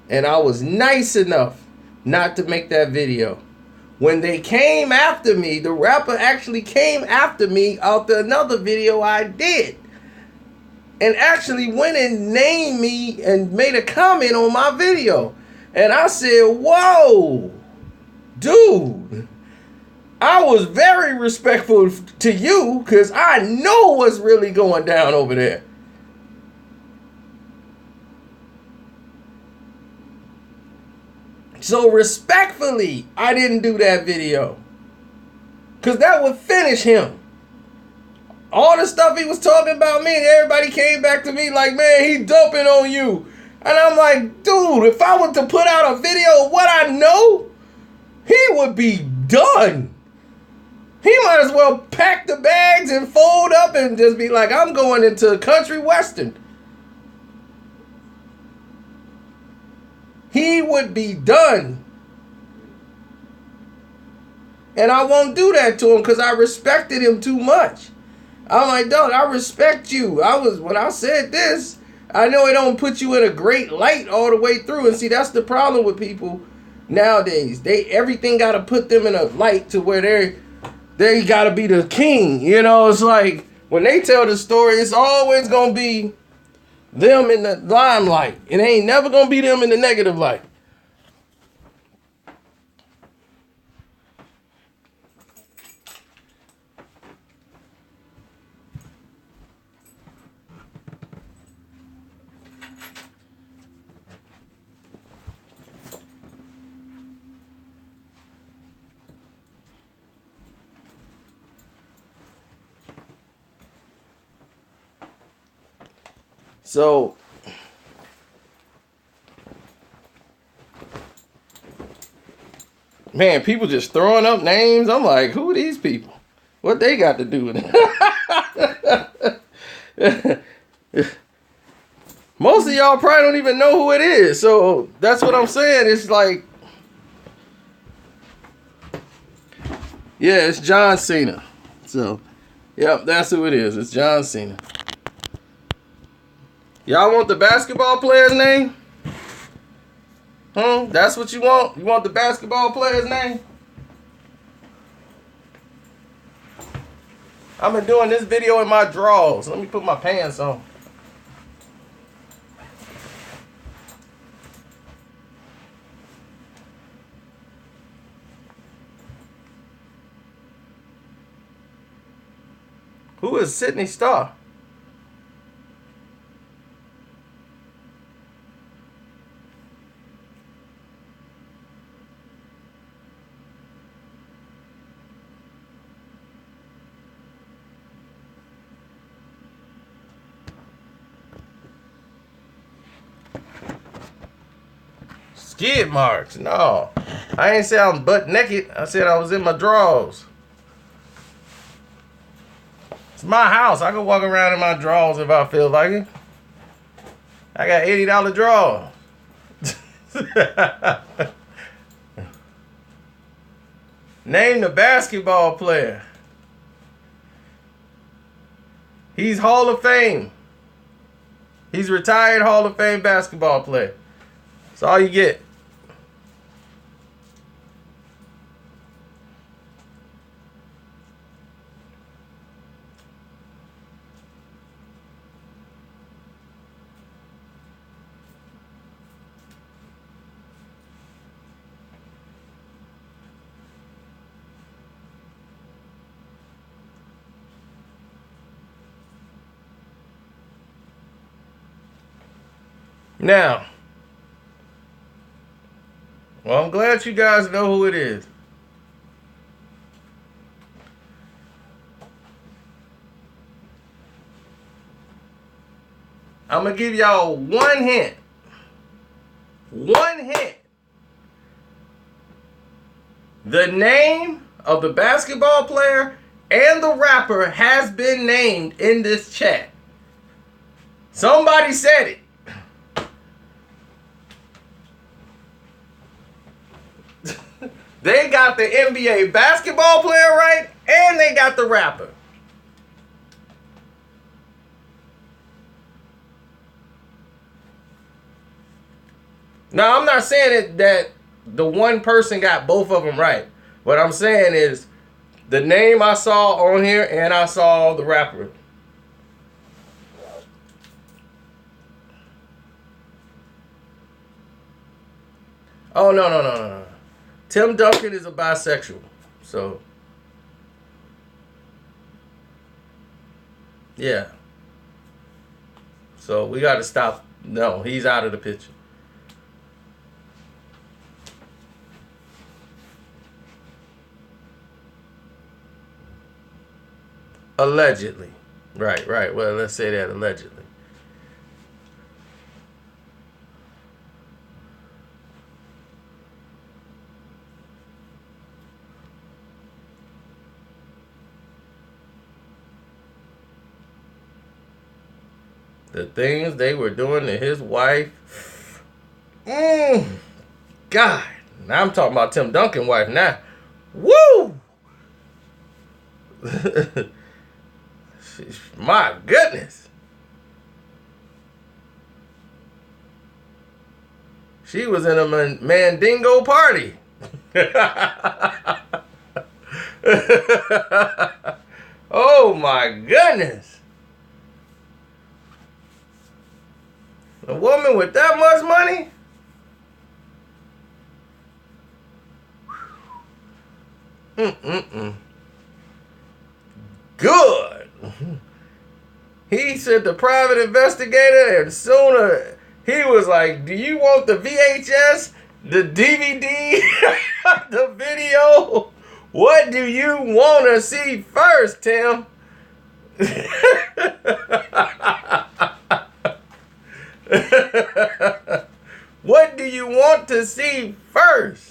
And I was nice enough not to make that video. When they came after me, the rapper actually came after me after another video I did. And actually went and named me and made a comment on my video. And I said, whoa, dude, I was very respectful to you because I know what's really going down over there. So respectfully, I didn't do that video. Because that would finish him. All the stuff he was talking about me, and everybody came back to me like, man, he dumping on you. And I'm like, dude, if I were to put out a video of what I know, he would be done. He might as well pack the bags and fold up and just be like, I'm going into country western. He would be done. And I won't do that to him because I respected him too much. I'm like, dog, I respect you. When I said this, I know it don't put you in a great light all the way through. And see, that's the problem with people nowadays. Everything got to put them in a light to where they got to be the king. You know, it's like when they tell the story, it's always going to be them in the limelight. It ain't never going to be them in the negative light. So, man, people just throwing up names. I'm like, who are these people? What they got to do with it? Most of y'all probably don't even know who it is. So, that's what I'm saying. It's like, yeah, it's John Cena. So, yep, that's who it is. It's John Cena. Y'all want the basketball player's name? That's what you want? You want the basketball player's name? I've been doing this video in my drawers. Let me put my pants on. Who is Sydney Starr? Skid marks. No. I ain't say I was butt naked. I said I was in my drawers. It's my house. I can walk around in my drawers if I feel like it. I got $80 drawers. Name the basketball player. He's Hall of Fame. He's retired Hall of Fame basketball player. That's all you get. Now, well, I'm glad you guys know who it is. I'm going to give y'all one hint. One hint. The name of the basketball player and the rapper has been named in this chat. Somebody said it. They got the NBA basketball player right, and they got the rapper. Now, I'm not saying that the one person got both of them right. What I'm saying is the name I saw on here and I saw the rapper. Oh, no. Tim Duncan is a bisexual. So, yeah. So, we got to stop. No, he's out of the picture. Allegedly. Right. Well, let's say that allegedly. The things they were doing to his wife. God. Now I'm talking about Tim Duncan's wife now. Woo! My goodness. She was in a Mandingo party. Oh my goodness. A woman with that much money? Good. He sent the private investigator, and sooner he was like, do you want the VHS, the DVD, the video? What do you want to see first, Tim? What do you want to see first?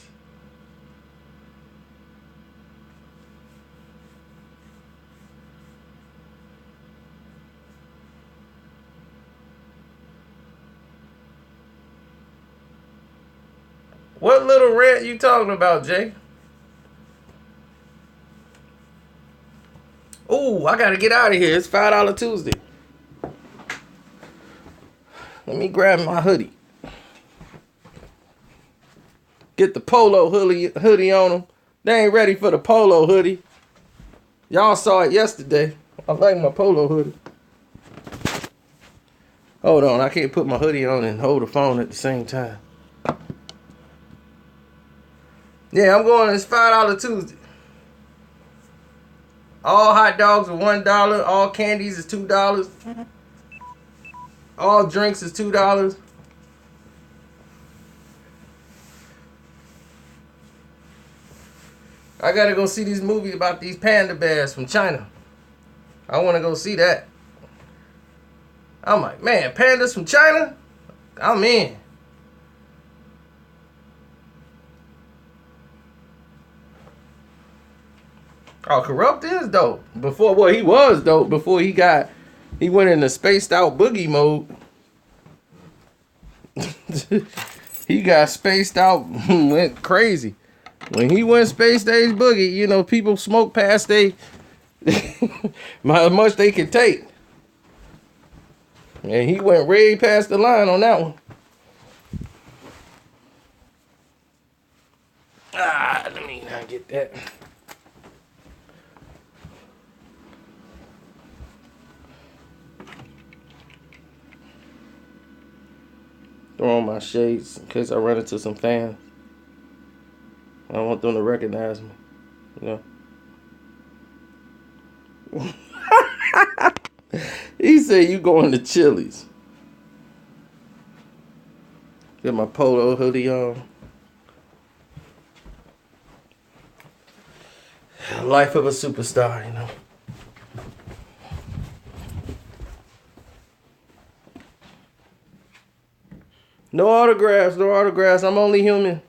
What little rant you talking about, Jay? Ooh, I gotta get out of here. It's $5 Tuesday. Let me grab my hoodie. Get the polo hoodie on them. They ain't ready for the polo hoodie. Y'all saw it yesterday. I like my polo hoodie. Hold on, I can't put my hoodie on and hold the phone at the same time. Yeah, I'm going. It's $5 Tuesday. All hot dogs are $1. All candies is $2. All drinks is $2. I gotta go see this movie about these panda bears from China. I want to go see that. I'm like, man, pandas from China? I'm in. Oh, Corrupt is dope. Before, well, he was dope before he went into spaced out boogie mode. He got spaced out, went crazy. When he went space age boogie, you know, people smoke past how much they could take. And he went way past the line on that one. Let me not get that. Throw on my shades in case I run into some fans. I don't want them to recognize me, you know. He said you going to Chili's. Get my polo hoodie on. Life of a superstar, you know. No autographs, no autographs. I'm only human.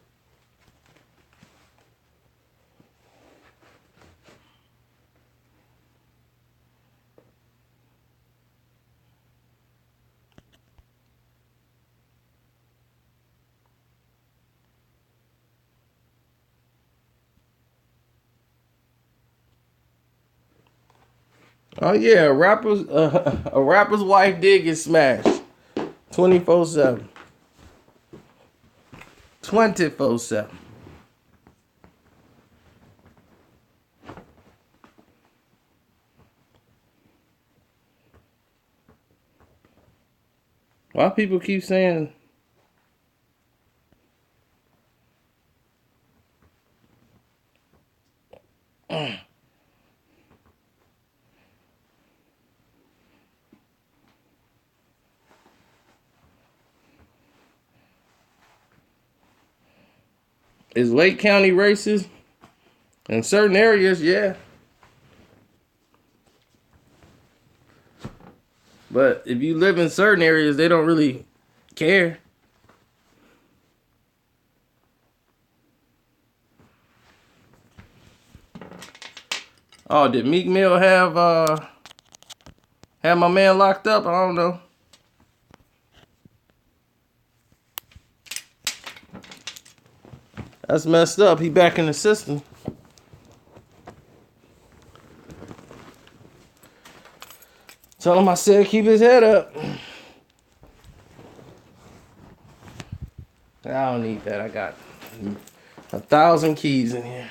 Oh yeah, a rapper's wife did get smashed. 24/7. 24/7. Why people keep saying is Lake County racist? In certain areas, yeah. But if you live in certain areas, they don't really care. Oh, did Meek Mill have my man locked up? I don't know. That's messed up. He back in the system. Tell him I said keep his head up. I don't need that. I got 1,000 keys in here.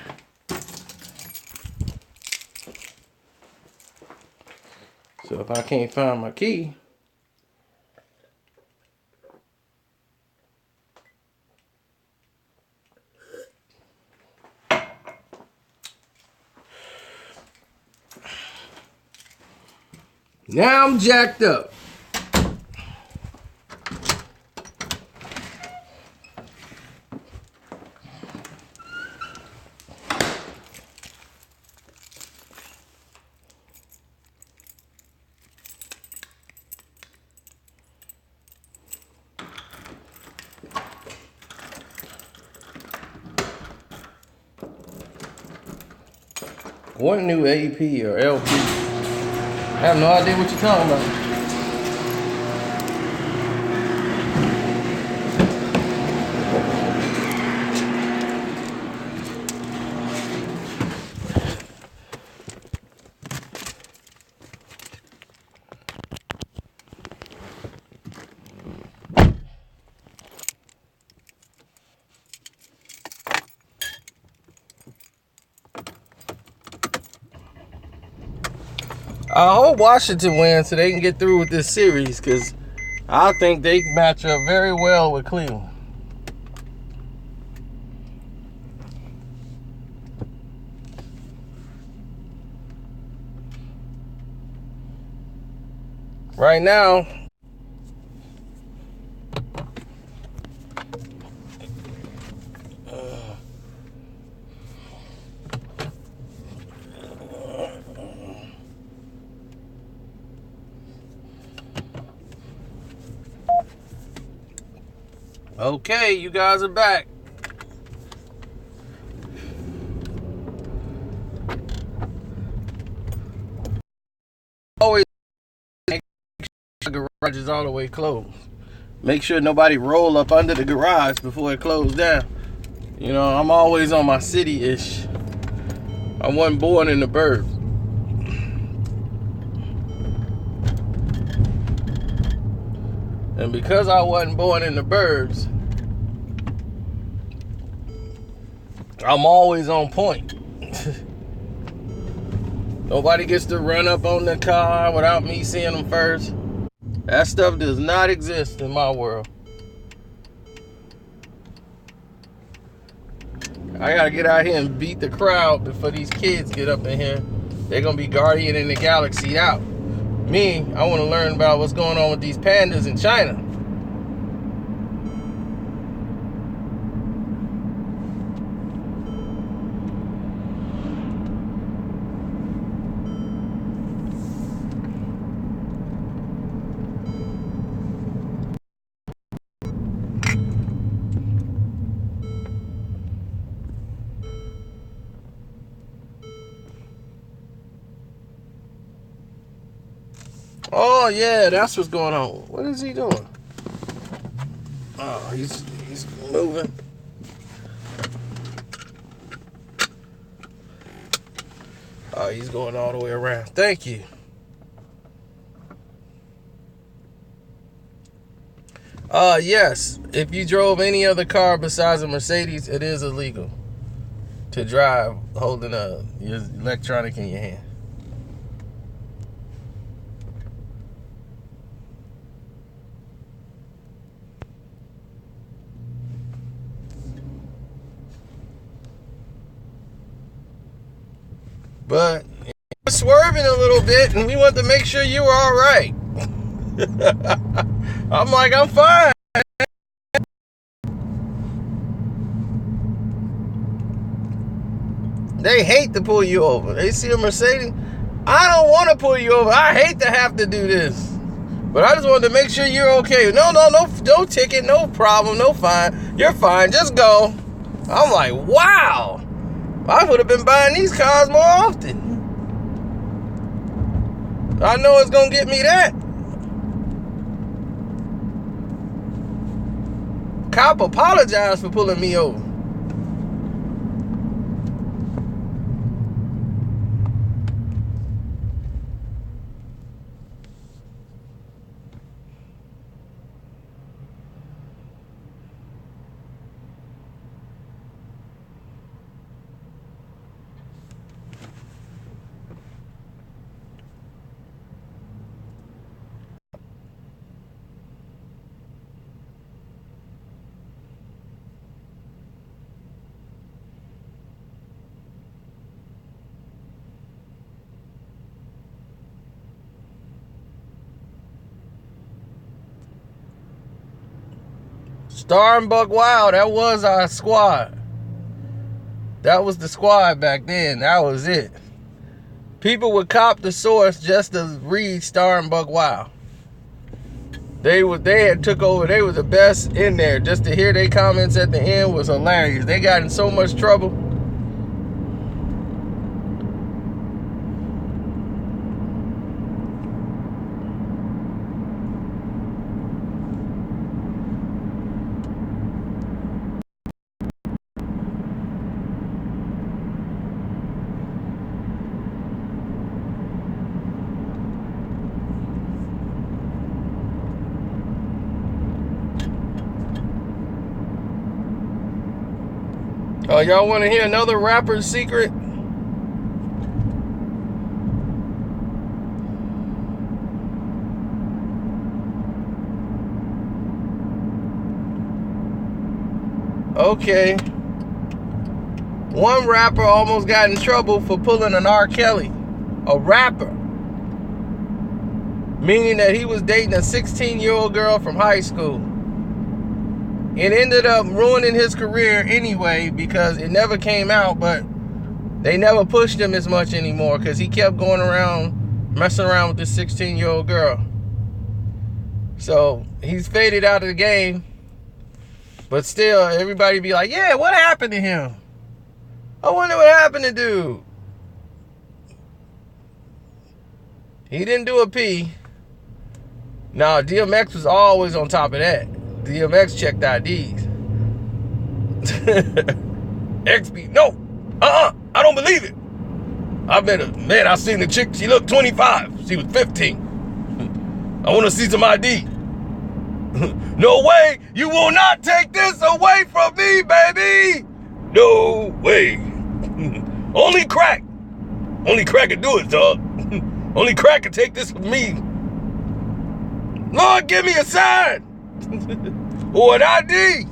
So if I can't find my key, now I'm jacked up. What new AP or LP? I have no idea what you're talking about. I hope Washington wins so they can get through with this series, because I think they match up very well with Cleveland. Right now, okay, you guys are back. Always make sure the garage is all the way closed. Make sure nobody roll up under the garage before it closed down. You know, I'm always on my city-ish. I wasn't born in the burbs. And because I wasn't born in the burbs, I'm always on point. Nobody gets to run up on the car without me seeing them first. That stuff does not exist in my world. I gotta get out here and beat the crowd before these kids get up in here. They're gonna be Guardian in the Galaxy out. Me, I wanna learn about what's going on with these pandas in China. Oh yeah, that's what's going on. What is he doing? Oh, he's moving. Oh, he's going all the way around. Thank you. Yes. If you drove any other car besides a Mercedes, it is illegal to drive holding your electronic in your hand. But you were swerving a little bit, and we wanted to make sure you were all right. I'm like, I'm fine. They hate to pull you over. They see a Mercedes. I don't want to pull you over. I hate to have to do this. But I just wanted to make sure you're okay. No ticket, no problem, no fine. You're fine. Just go. I'm like, wow. I would have been buying these cars more often. I know it's going to get me that. Cop apologized for pulling me over. Star and Buck Wild, that was our squad. That was the squad back then. That was it. People would cop the source just to read Star and Buck Wild. They had took over. They were the best in there. Just to hear their comments at the end was hilarious. They got in so much trouble. Oh, y'all want to hear another rapper's secret? Okay. One rapper almost got in trouble for pulling an R. Kelly. A rapper. Meaning that he was dating a 16-year-old girl from high school. It ended up ruining his career anyway because it never came out, but they never pushed him as much anymore because he kept going around messing around with this 16-year-old girl. So he's faded out of the game, but still everybody be like, yeah, what happened to him? I wonder what happened to dude. He didn't do a P. Now DMX was always on top of that. DMX checked IDs. XB, no. I don't believe it. I seen the chick, she looked 25. She was 15. I want to see some ID. No way. You will not take this away from me, baby. No way. Only crack. Only crack can do it, dog. Only crack can take this from me. Lord, give me a sign. Or an ID.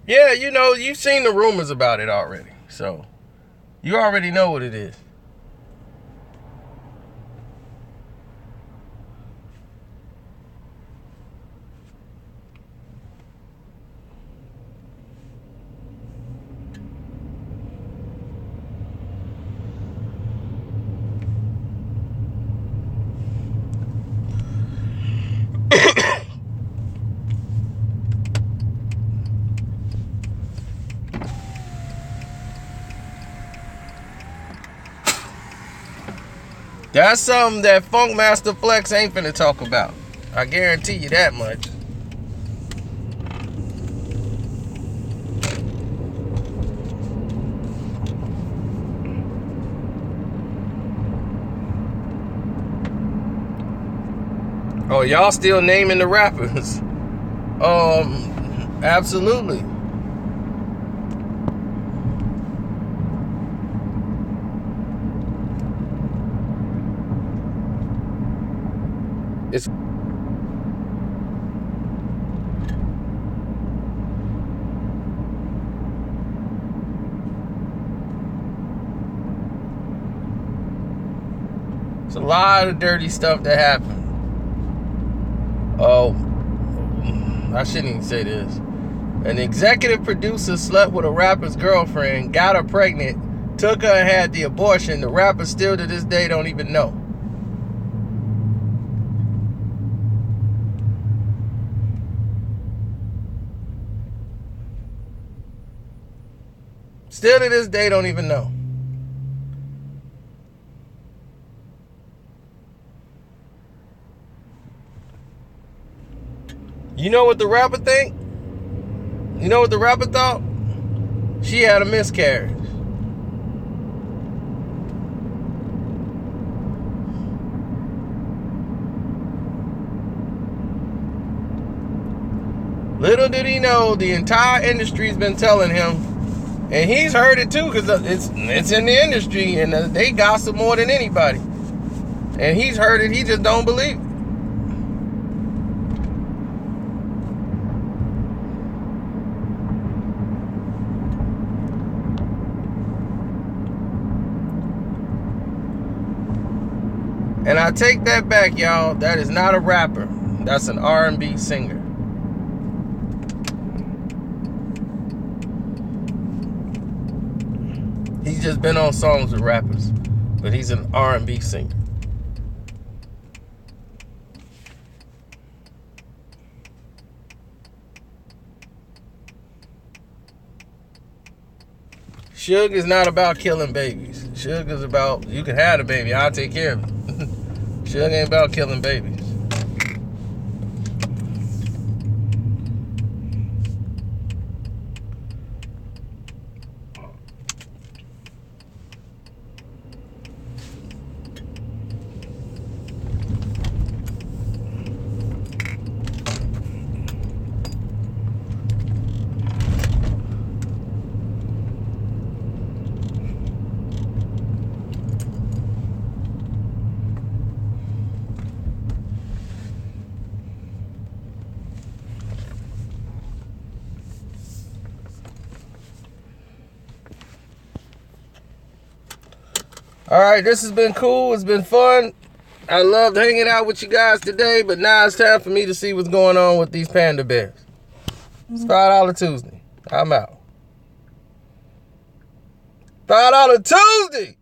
Yeah, you've seen the rumors about it already. So you already know what it is. That's something that Funkmaster Flex ain't finna talk about. I guarantee you that much. Oh, y'all still naming the rappers? Absolutely. It's a lot of dirty stuff that happened. Oh, I shouldn't even say this. An executive producer slept with a rapper's girlfriend, got her pregnant, took her and had the abortion. The rapper still to this day don't even know. Still to this day don't even know. You know what the rapper think? You know what the rapper thought? She had a miscarriage. Little did he know, the entire industry's been telling him, and he's heard it too, because it's in the industry, and they gossip more than anybody. And he's heard it, he just don't believe it. And I take that back, y'all. That is not a rapper. That's an R&B singer. He's just been on songs with rappers, but he's an R&B singer. Suge is not about killing babies. Suge is about, you can have the baby, I'll take care of it. Suge ain't about killing babies. Alright, this has been cool. It's been fun. I loved hanging out with you guys today, but now it's time for me to see what's going on with these panda bears. It's $5 Tuesday. I'm out. $5 Tuesday!